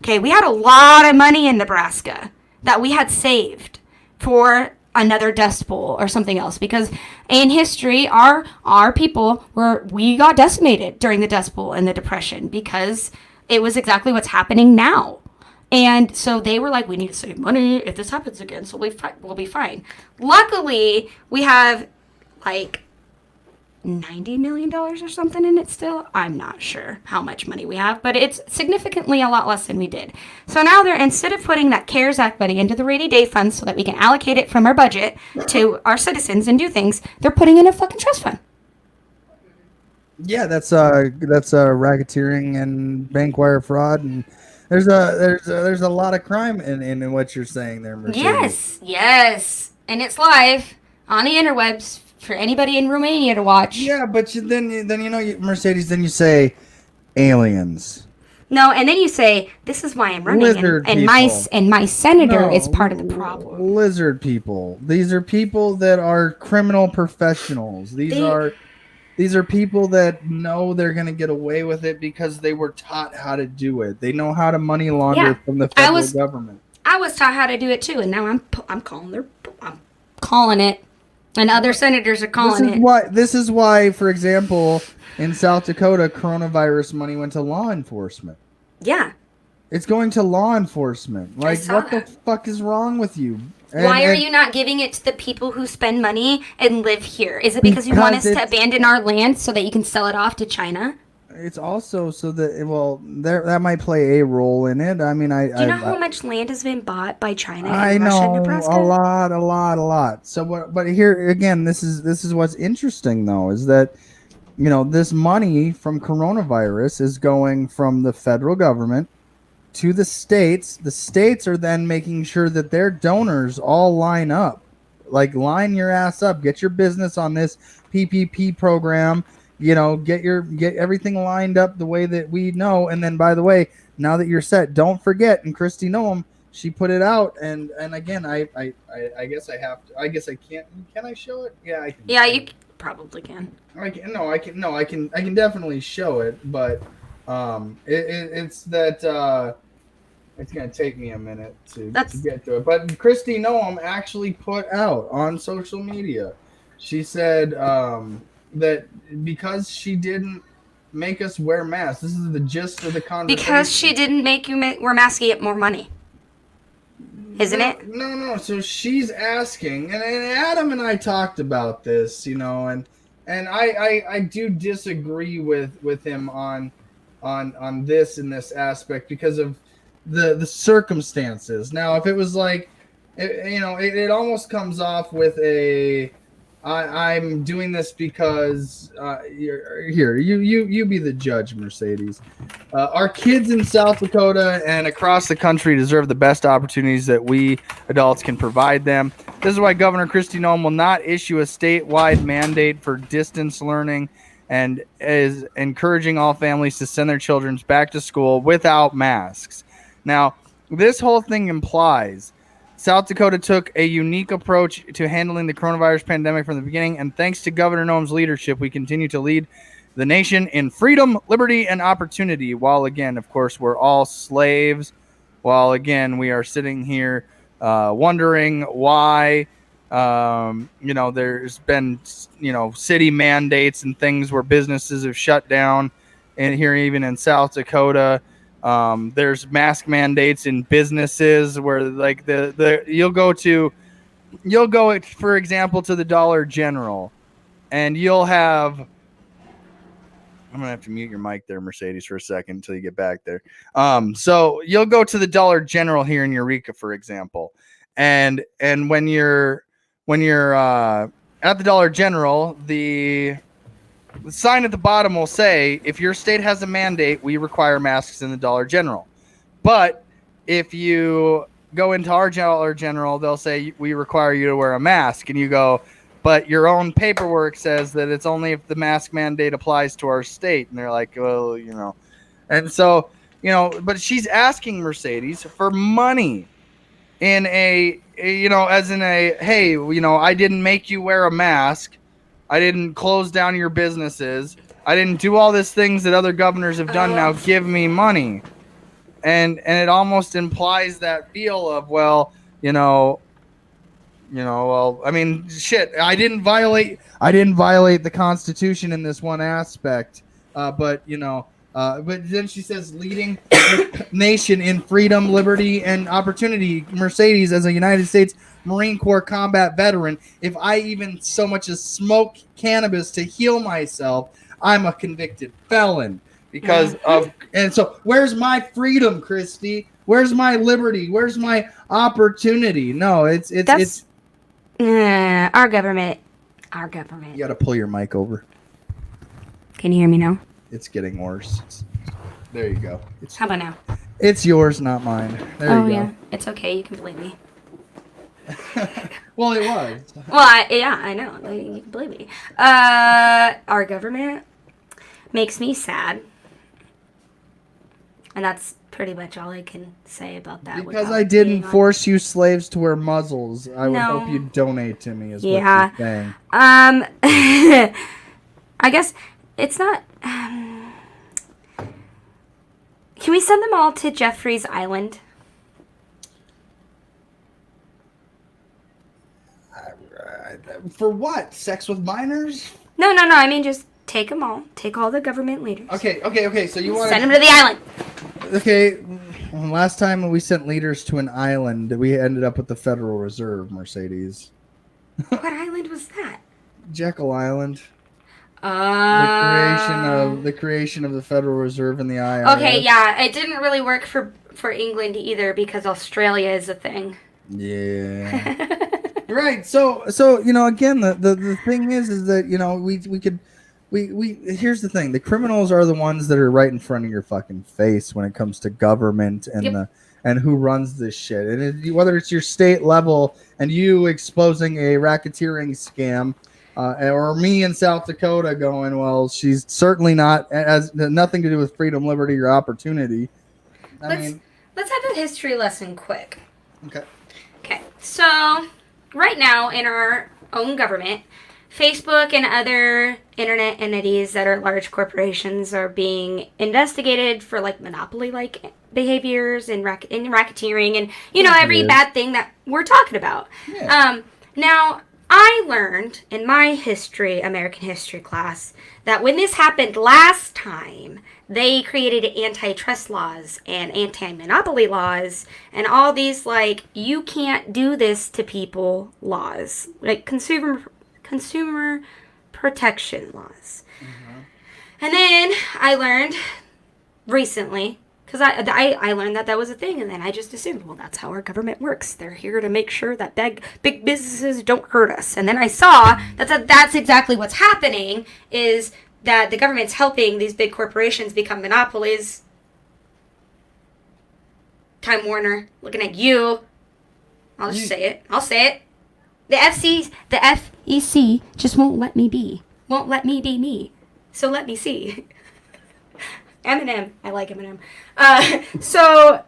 Okay, we had a lot of money in Nebraska that we had saved for another Dust Bowl or something else, because in history our people we got decimated during the Dust Bowl and the Depression because it was exactly what's happening now. And so they were like, we need to save money if this happens again, so we'll be fine. Luckily, we have like $90 million or something in it still. I'm not sure how much money we have, but it's significantly a lot less than we did. So now they're, instead of putting that CARES Act money into the rainy day fund so that we can allocate it from our budget to our citizens and do things, they're putting in a fucking trust fund. Yeah, that's racketeering and bank wire fraud, and there's a lot of crime in what you're saying there, Mercedes. Yes, and it's live on the interwebs for anybody in Romania to watch. Yeah, but then Mercedes, then you say aliens. No, and then you say, this is why I'm running, Lizard and my senator is part of the problem. Lizard people. These are people that are criminal professionals. These are people that know they're going to get away with it because they were taught how to do it. They know how to money launder from the federal government. I was taught how to do it too, and now I'm calling it. And other senators are calling it. This is why, for example, in South Dakota, coronavirus money went to law enforcement. Yeah. It's going to law enforcement. Like, what the fuck is wrong with you? Why are you not giving it to the people who spend money and live here? Is it because you want us to abandon our land so that you can sell it off to China? It's also so that, that might play a role in it. I mean, do you know how much land has been bought by China in Russia and Nebraska? A lot. So, but here again, this is what's interesting though, is that, this money from coronavirus is going from the federal government to the states. The states are then making sure that their donors all line up Like, line your ass up, get your business on this PPP program, get everything lined up the way that we know. And then, by the way, now that you're set, don't forget, and Christy Noem, she put it out, and again, I guess I have to. I guess I can't. Can I show it? Yeah, I can. Yeah, you probably can. I can definitely show it, but it's that it's gonna take me a minute to get to it. But Christy Noem actually put out on social media. She said that because she didn't make us wear masks. This is the gist of the conversation. Because she didn't make you wear masks, you get more money. Isn't it? No. So she's asking, and Adam and I talked about this, and I do disagree with him on this in this aspect because of the circumstances. Now, if it was like, it almost comes off with I'm doing this because you be the judge, Mercedes. Our kids in South Dakota and across the country deserve the best opportunities that we adults can provide them. This is why Governor Christy Noem will not issue a statewide mandate for distance learning and is encouraging all families to send their children back to school without masks. Now, this whole thing implies South Dakota took a unique approach to handling the coronavirus pandemic from the beginning, and thanks to Governor Noem's leadership, we continue to lead the nation in freedom, liberty, and opportunity, while again, of course, we're all slaves, while again, we are sitting here wondering why, there's been, city mandates and things where businesses have shut down, and here even in South Dakota. There's mask mandates in businesses where like you'll go, for example, to the Dollar General, and you'll have, I'm going to have to mute your mic there, Mercedes, for a second until you get back there. So you'll go to the Dollar General here in Eureka, for example. And when you're at the Dollar General, the sign at the bottom will say, if your state has a mandate, we require masks in the Dollar General. But if you go into our Dollar General, they'll say, we require you to wear a mask. And you go, but your own paperwork says that it's only if the mask mandate applies to our state. And they're like, well, And so, but she's asking Mercedes for money in hey, I didn't make you wear a mask. I didn't close down your businesses. I didn't do all these things that other governors have done. Now give me money. And it almost implies that feel of, well, I mean, shit, I didn't violate the Constitution in this one aspect. But then she says leading nation in freedom, liberty, and opportunity. Mercedes, as a United States Marine Corps combat veteran, if I even so much as smoke cannabis to heal myself, I'm a convicted felon because of. And so, where's my freedom, Christy? Where's my liberty? Where's my opportunity? No, it's our government. You got to pull your mic over. Can you hear me now? It's getting worse. There you go. How about now? It's yours, not mine. There you go. Yeah, it's okay. You can believe me. Well, it was. Well, I know. You can believe me. Our government makes me sad, and that's pretty much all I can say about that. Because I didn't force you slaves to wear muzzles. I would hope you donate to me. Is what you're saying. I guess it's not. Can we send them all to Jeffrey's Island? For what? Sex with minors? No. I mean, just take them all. Take all the government leaders. Okay. So you want to send them to the island? Okay. Last time we sent leaders to an island, we ended up with the Federal Reserve, Mercedes. What island was that? Jekyll Island. The creation of the Federal Reserve and the IRS. Okay, yeah, it didn't really work for England either because Australia is a thing. Yeah. Right. So again, the thing is that here's the thing: the criminals are the ones that are right in front of your fucking face when it comes to government and and who runs this shit. And whether it's your state level and you exposing a racketeering scam, or me in South Dakota going, well, she's certainly not, has nothing to do with freedom, liberty, or opportunity. Let's have a history lesson quick. Okay. Okay, so right now in our own government, Facebook and other internet entities that are large corporations are being investigated for like monopoly-like behaviors and racketeering and every bad thing that we're talking about. Yeah. Now, I learned in my American history class, that when this happened last time, they created antitrust laws and anti-monopoly laws and all these like you can't do this to people laws, like consumer protection laws. Mm-hmm. And then I learned recently, because I learned that was a thing, and then I just assumed, well, that's how our government works. They're here to make sure that big businesses don't hurt us. And then I saw that's exactly what's happening, is that the government's helping these big corporations become monopolies. Time Warner, looking at you. I'll just say it. I'll say it. The FEC just won't let me be. Won't let me be me. So let me see. Eminem. I like Eminem. So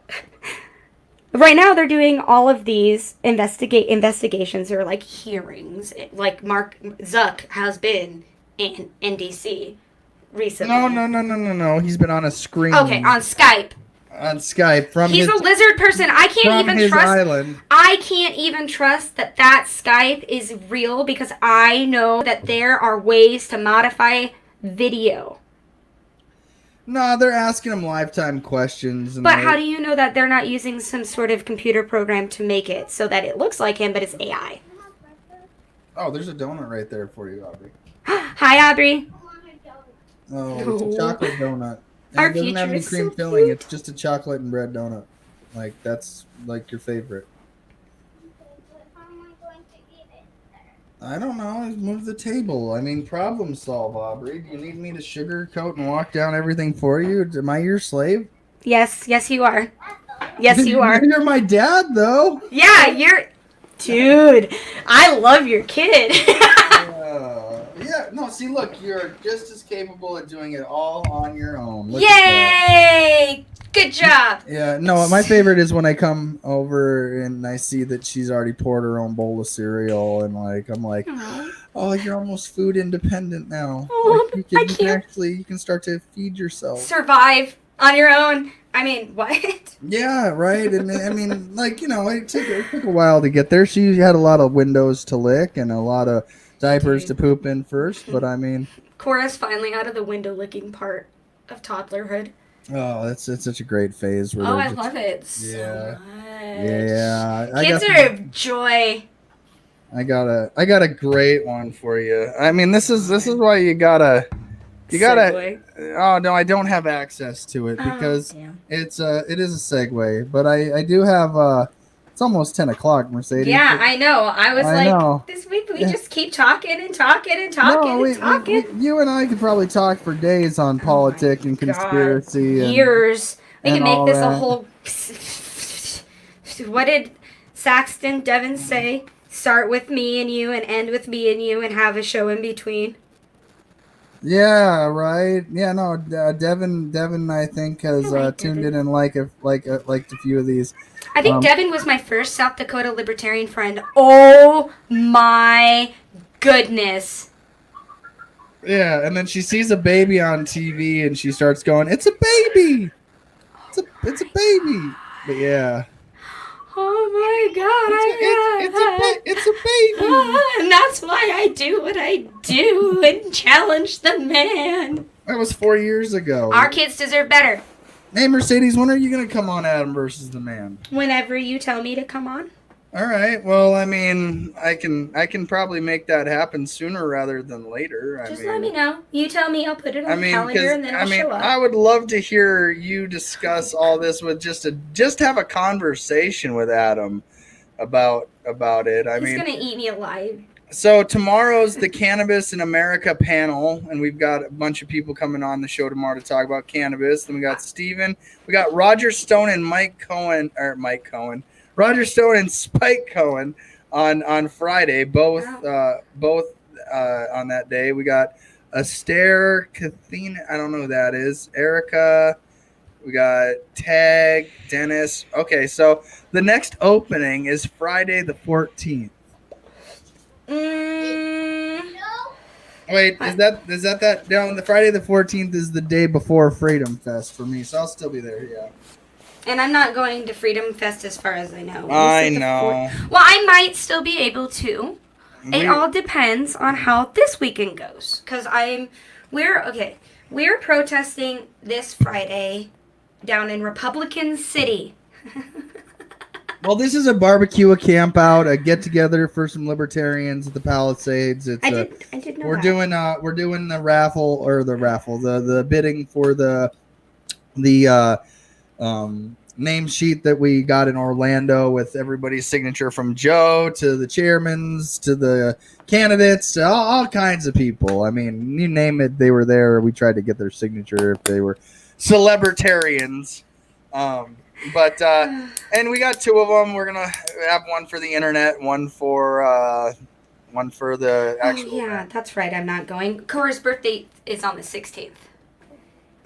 right now they're doing all of these investigations or like hearings, like Mark Zuck has been in NDC recently. No. He's been on a screen. Okay, on Skype. On Skype from He's a lizard person. I can't even trust. Island. I can't even trust that Skype is real, because I know that there are ways to modify video. No, they're asking him lifetime questions. But how do you know that they're not using some sort of computer program to make it so that it looks like him, but it's AI? Oh, there's a donut right there for you, Aubrey. Hi, Aubrey. Oh, it's a chocolate donut. And Our it doesn't future have any is cream so filling. cute. It's just a chocolate and bread donut. Like, that's like your favorite. I don't know. Move the table. I mean, problem solve, Aubrey. Do you need me to sugarcoat and walk down everything for you? Am I your slave? Yes, you are. Yes, you are. You're my dad, though. Yeah, you're... Dude, I love your kid. Yeah, no, see, look, you're just as capable of doing it all on your own. Look Yay! Good job. Yeah, no, my favorite is when I come over and I see that she's already poured her own bowl of cereal, and like I'm like, oh, you're almost food independent now. Oh, like I can't. You can start to feed yourself. Survive on your own. I mean, what? Yeah, right. And I mean, like, it took a while to get there. She had a lot of windows to lick and a lot of diapers to poop in first, but I mean, Cora's finally out of the window licking part of toddlerhood. oh, it's such a great phase. Where I love it so Yeah. much. Yeah, Kids are a joy. I got a great one for you. I mean, this is why you gotta. Segue. Oh no, I don't have access to it because it is a segue. But I do have. It's almost 10 o'clock, Mercedes. Yeah, I know. I know. This week we just keep talking and talking and talking and talking. You and I could probably talk for days on politics and conspiracy. God. Years. We can make this that. a whole. What did Saxton Devin say? Start with me and you and end with me and you and have a show in between. Yeah, right. Yeah, no. Devin, I think has tuned in and liked a few of these. I think Devin was my first South Dakota libertarian friend. Oh my goodness. Yeah, and then she sees a baby on TV and she starts going, "It's a baby! It's a baby!" But yeah. Oh my God! It's a baby! And that's why I do what I do and challenge the man. That was 4 years ago. Our kids deserve better. Hey, Mercedes, when are you going to come on Adam versus the Man? Whenever you tell me to come on. All right. Well, I mean, I can probably make that happen sooner rather than later. Just let me know. You tell me, I'll put it on the calendar and then I'll show up. I would love to hear you discuss all this with just have a conversation with Adam about it. He's gonna eat me alive. So tomorrow's the Cannabis in America panel, and we've got a bunch of people coming on the show tomorrow to talk about cannabis. Then we got Steven, we got Roger Stone and Roger Stone and Spike Cohen on Friday, both on that day. We got Astaire Kathina, I don't know who that is, Erica, we got Tag, Dennis. Okay, so the next opening is Friday the 14th. Wait, is that no? The Friday the 14th is the day before Freedom Fest for me, so I'll still be there. Yeah. And I'm not going to Freedom Fest as far as I know. I know. Well, I might still be able to. It all depends on how this weekend goes. Because we're protesting this Friday down in Republican City. Well, this is a barbecue, a camp out, a get together for some libertarians at the Palisades. I did know we're doing the raffle the bidding for the name sheet that we got in Orlando with everybody's signature, from Joe to the chairmans to the candidates to all kinds of people. I mean, you name it, they were there. We tried to get their signature if they were celebritarians. But and we got two of them. We're gonna have one for the internet, one for the actual. Oh, yeah, that's right. I'm not going. Cora's birthday is on the 16th.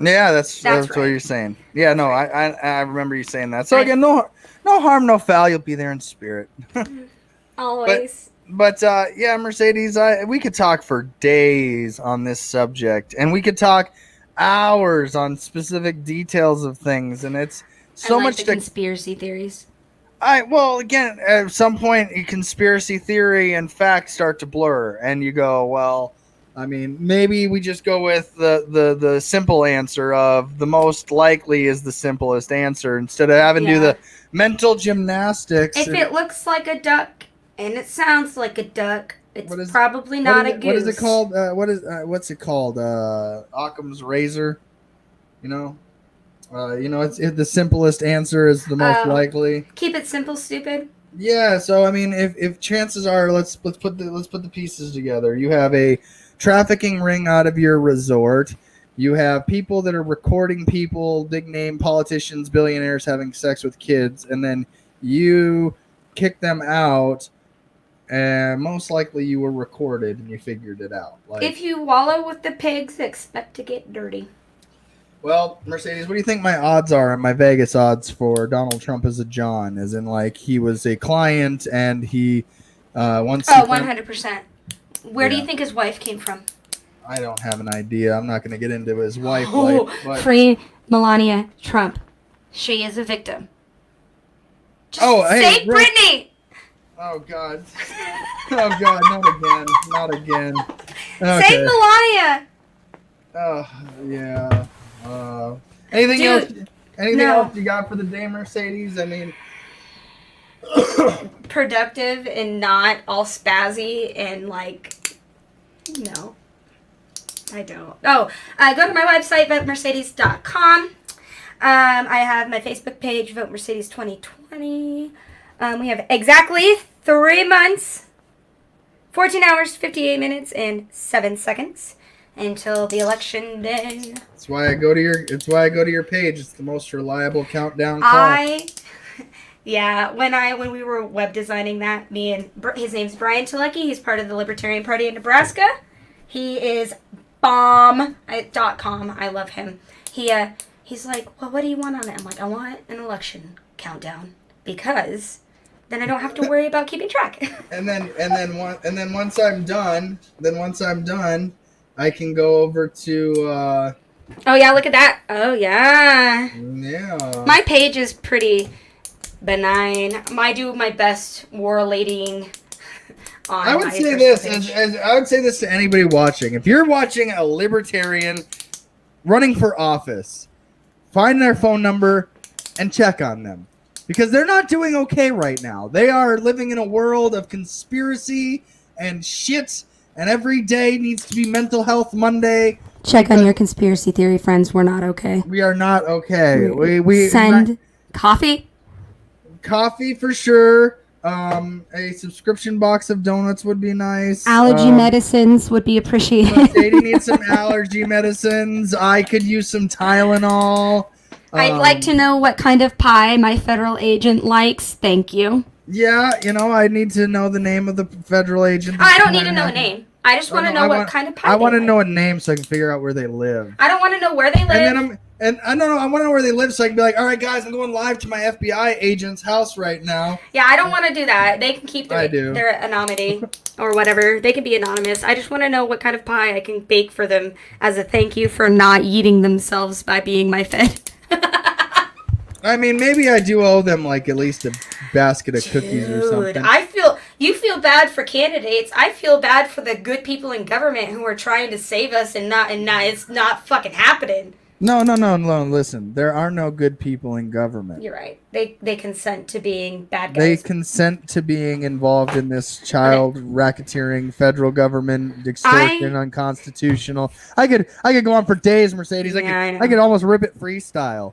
Yeah, that's right. What you're saying. Yeah, no, I remember you saying that. So again, no harm, no foul. You'll be there in spirit. Always. But yeah, Mercedes, we could talk for days on this subject, and we could talk hours on specific details of things, and it's so much the conspiracy theories. Again, at some point, conspiracy theory and fact start to blur, and you go, well, I mean, maybe we just go with the simple answer of the most likely is the simplest answer, instead of having to do the mental gymnastics. If it looks like a duck and it sounds like a duck, it's probably not a goose. What is it called? What's it called? Occam's razor. You know, it's the simplest answer is the most likely. Keep it simple, stupid. Yeah. So I mean, if chances are, let's put the pieces together. You have a trafficking ring out of your resort. You have people that are recording people, big name politicians, billionaires having sex with kids, and then you kick them out. And most likely you were recorded and you figured it out. Like, if you wallow with the pigs, expect to get dirty. Well, Mercedes, what do you think my odds are, my Vegas odds for Donald Trump as a John? As in, like, he was a client and he once. Oh, 100%. Where do you think his wife came from? I don't have an idea. I'm not going to get into his wife. Free Melania Trump. She is a victim. Just save Britney! Oh, God. Oh, God. Not again. Okay. Save Melania! Oh, yeah. Anything else? Anything else you got for the day, Mercedes? I mean... productive and not all spazzy and like, no, I don't. Go to my website, votemercedes.com. I have my Facebook page, Vote Mercedes 2020. We have exactly 3 months, 14 hours, 58 minutes, and 7 seconds until the election day. That's why I go to your page. It's the most reliable countdown clock. Yeah, when we were web designing that, me and his name's Brian Telecki. He's part of the Libertarian Party in Nebraska. He is bomb.com. I love him. He's like, well, what do you want on it? I'm like, I want an election countdown because then I don't have to worry about keeping track. and then once I'm done, I can go over to. Oh yeah, look at that. Oh yeah. Yeah. My page is pretty benign. I do my best war ladying on I would say this as I would say this to anybody watching. If you're watching a libertarian running for office, find their phone number and check on them. Because they're not doing okay right now. They are living in a world of conspiracy and shit, and every day needs to be Mental Health Monday. Check on your conspiracy theory friends. We're not okay. We are not okay. We send coffee. Coffee for sure. A subscription box of donuts would be nice. Allergy medicines would be appreciated. Sadie needs some allergy medicines. I could use some Tylenol. I'd like to know what kind of pie my federal agent likes. Thank you. Yeah, I need to know the name of the federal agent. I don't need to know a name. I just want to know what kind of pie. I want to they know like. a name so I can figure out where they live. I don't want to know where they live. And I don't know. I want to know where they live so I can be like, all right, guys, I'm going live to my FBI agent's house right now. Yeah, I don't want to do that. They can keep I do. their anonymity or whatever. They can be anonymous. I just want to know what kind of pie I can bake for them as a thank you for not eating themselves by being my fed. I mean, maybe I do owe them like at least a basket of cookies or something. You feel bad for candidates. I feel bad for the good people in government who are trying to save us and it's not fucking happening. No. Listen, there are no good people in government. You're right. They consent to being bad They guys. consent to being involved in this child racketeering, federal government extortion, unconstitutional. I could go on for days, Mercedes. Yeah, I could almost rip it freestyle.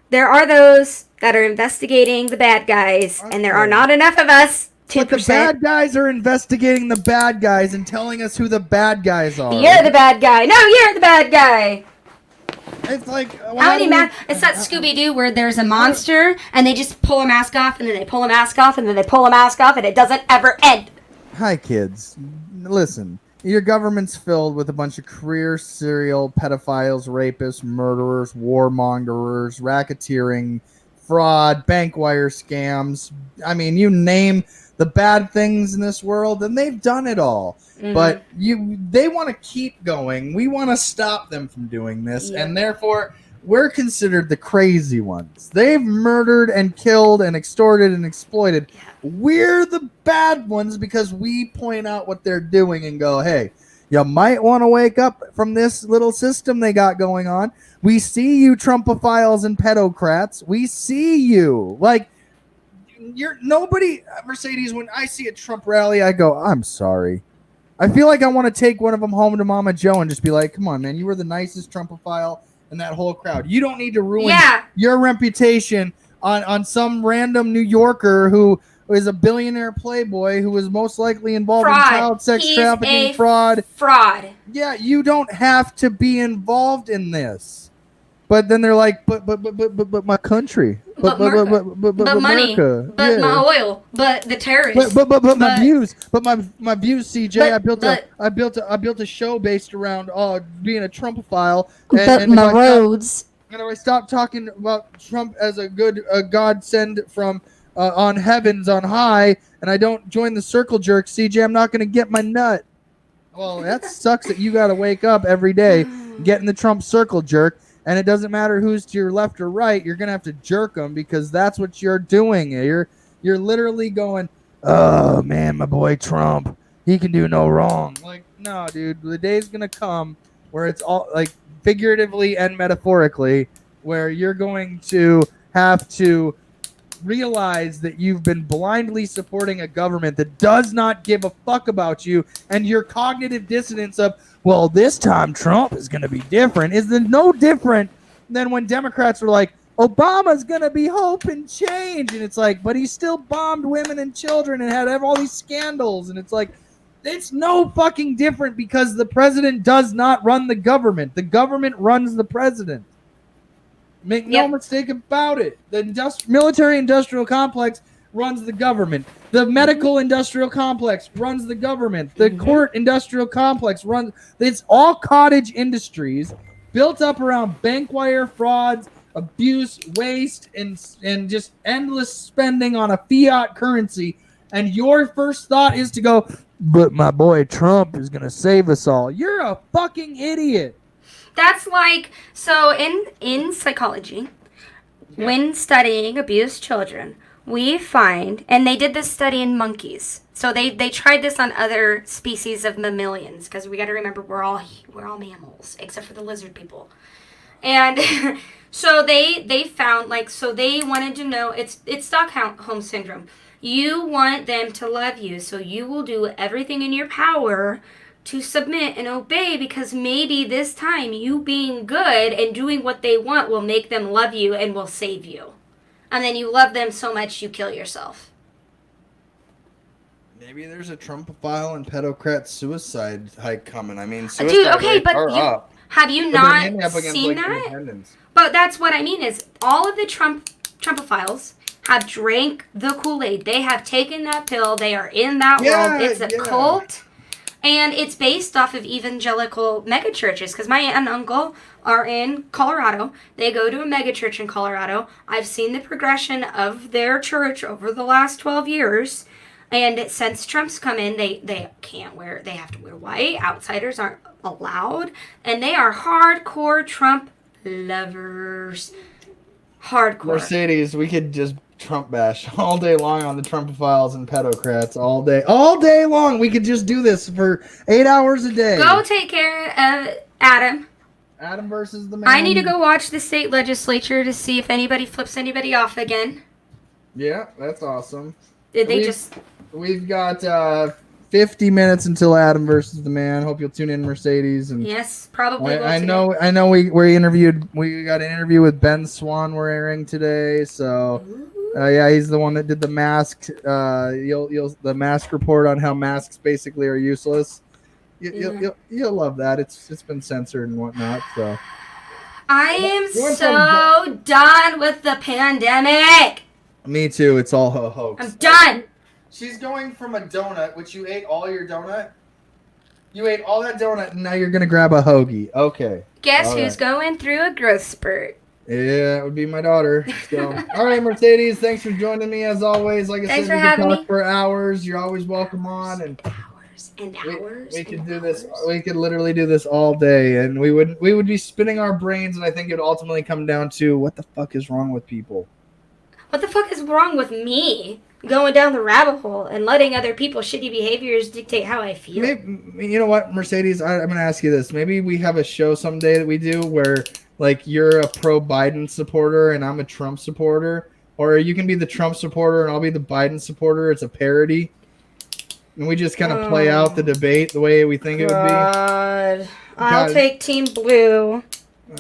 There are those that are investigating the bad guys, and there are not enough of us. 2%. But the bad guys are investigating the bad guys and telling us who the bad guys are. You're the bad guy. No, you're the bad guy. It's like It's that Scooby-Doo where there's a monster and they just pull a mask off and then they pull a mask off and then they pull a mask off and it doesn't ever end. Hi, kids. Listen, your government's filled with a bunch of career serial pedophiles, rapists, murderers, warmongers, racketeering, fraud, bank wire scams. I mean, you name the bad things in this world, and they've done it all. Mm-hmm. But they want to keep going. We want to stop them from doing this, and therefore we're considered the crazy ones. They've murdered and killed and extorted and exploited. Yeah. We're the bad ones because we point out what they're doing and go, hey, you might want to wake up from this little system they got going on. We see you Trumpophiles and pedocrats. We see you. Like, you're nobody, Mercedes, when I see a Trump rally, I go, I'm sorry. I feel like I want to take one of them home to Mama Joe and just be like, come on, man, you were the nicest Trumpophile in that whole crowd. You don't need to ruin your reputation on some random New Yorker who is a billionaire playboy who was most likely involved in child sex trafficking, fraud. Yeah, you don't have to be involved in this. But then they're like, but my country, but money, America. But my oil, but the terrorists, but my views, my views, CJ. I built a show based around being a Trumpophile. And my roads. And if I stop talking about Trump as a godsend from on heavens on high, and I don't join the circle jerk, CJ, I'm not going to get my nut. Well, that sucks that you got to wake up every day getting the Trump circle jerk. And it doesn't matter who's to your left or right. You're going to have to jerk them because that's what you're doing. You're literally going, oh, man, my boy Trump, he can do no wrong. Like, no, dude, the day's going to come where it's all, like, figuratively and metaphorically, where you're going to have to realize that you've been blindly supporting a government that does not give a fuck about you, and your cognitive dissonance of, well, this time Trump is going to be different is no different than when Democrats were like, Obama's going to be hope and change. And it's like, but he still bombed women and children and had all these scandals. And it's like, it's no fucking different because the president does not run the government. The government runs the president. Make no mistake about it. The military-industrial complex runs the government. The medical industrial complex runs the government. The court industrial complex runs. It's all cottage industries built up around bank wire frauds, abuse, waste, and just endless spending on a fiat currency. And your first thought is to go, but my boy Trump is going to save us all. You're a fucking idiot. That's like, so in psychology, when studying abused children, we find, and they did this study in monkeys. So they tried this on other species of mammalians, because we got to remember we're all mammals except for the lizard people. And so they found, like, so they wanted to know, it's Stockholm syndrome. You want them to love you, so you will do everything in your power to submit and obey, because maybe this time you being good and doing what they want will make them love you and will save you. And then you love them so much you kill yourself. Maybe there's a Trumpophile and pedocrat suicide hike coming. I mean, Dude, suicide okay, rates but are up. have you But they're not mainly up against, seen like, that? independents. But that's what I mean is all of the Trumpophiles have drank the Kool-Aid. They have taken that pill. They are in that world. It's a cult. And it's based off of evangelical megachurches. Because my aunt and uncle are in Colorado. They go to a megachurch in Colorado. I've seen the progression of their church over the last 12 years. And since Trump's come in, they can't wear, they have to wear white. Outsiders aren't allowed. And they are hardcore Trump lovers. Hardcore. Mercedes, we could just Trump bash all day long on the Trumpophiles and pedocrats all day long. We could just do this for 8 hours a day. Go take care of Adam. Adam versus the man. I need to go watch the state legislature to see if anybody flips anybody off again. Yeah, that's awesome. Did they just... We've got 50 minutes until Adam versus the man. Hope you'll tune in, Mercedes. And Yes, probably will I today. know. We got an interview with Ben Swan. We're airing today. So yeah, he's the one that did the mask. The mask report on how masks basically are useless. You'll love that. It's been censored and whatnot. So I am so done with the pandemic. me too. It's all a hoax. I'm done. She's going from a donut, which you ate all your donut. You ate all that donut, and now you're gonna grab a hoagie. Okay. Guess All who's right. going through a growth spurt? Yeah, it would be my daughter. So, all right, Mercedes, thanks for joining me as always. Like I Thanks said, for we could having talk me. for hours. You're always welcome on, and Hours and hours. we could and do this. hours. We could literally do this all day, and we would be spinning our brains, and I think it would ultimately come down to what the fuck is wrong with people. What the fuck is wrong with me going down the rabbit hole and letting other people's shitty behaviors dictate how I feel? Maybe, you know what, Mercedes? I'm gonna ask you this. Maybe we have a show someday that we do where, like, you're a pro Biden supporter and I'm a Trump supporter, or you can be the Trump supporter and I'll be the Biden supporter. It's a parody, and we just kind of play out the debate the way we think it would be. God. I'll God. take Team Blue.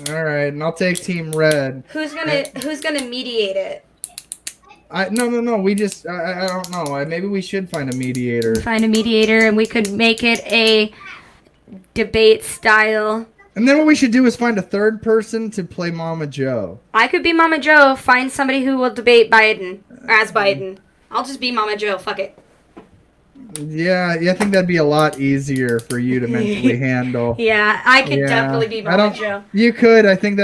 All right, and I'll take Team Red. Who's gonna mediate it? No. We just I don't know. Maybe we should find a mediator. Find a mediator and we could make it a debate style. And then what we should do is find a third person to play Mama Joe. I could be Mama Joe. Find somebody who will debate Biden as Biden. I'll just be Mama Joe. Fuck it. Yeah, I think that'd be a lot easier for you to mentally handle. Yeah, I could Yeah. definitely be I Mama don't- Joe. You could. I think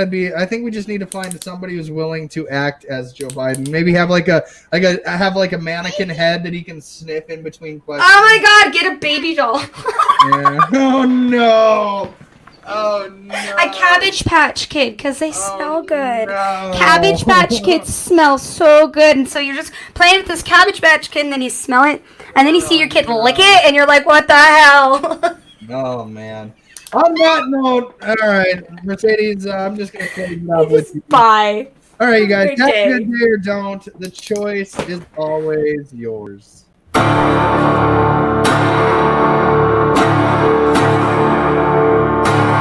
we just need to find somebody who's willing to act as Joe Biden. Maybe have like a mannequin head that he can sniff in between questions. Oh my God! Get a baby doll. Yeah. Oh no! Oh no! A Cabbage Patch Kid, because they smell good. No. Cabbage Patch Kids smell so good, and so you're just playing with this Cabbage Patch Kid, and then you smell it, and then you see your kid lick it, and you're like, what the hell? Oh man. On that note, all right, Mercedes, I'm just gonna close it out with you. Bye. All right, you guys, Great have a day. good day or don't. The choice is always yours.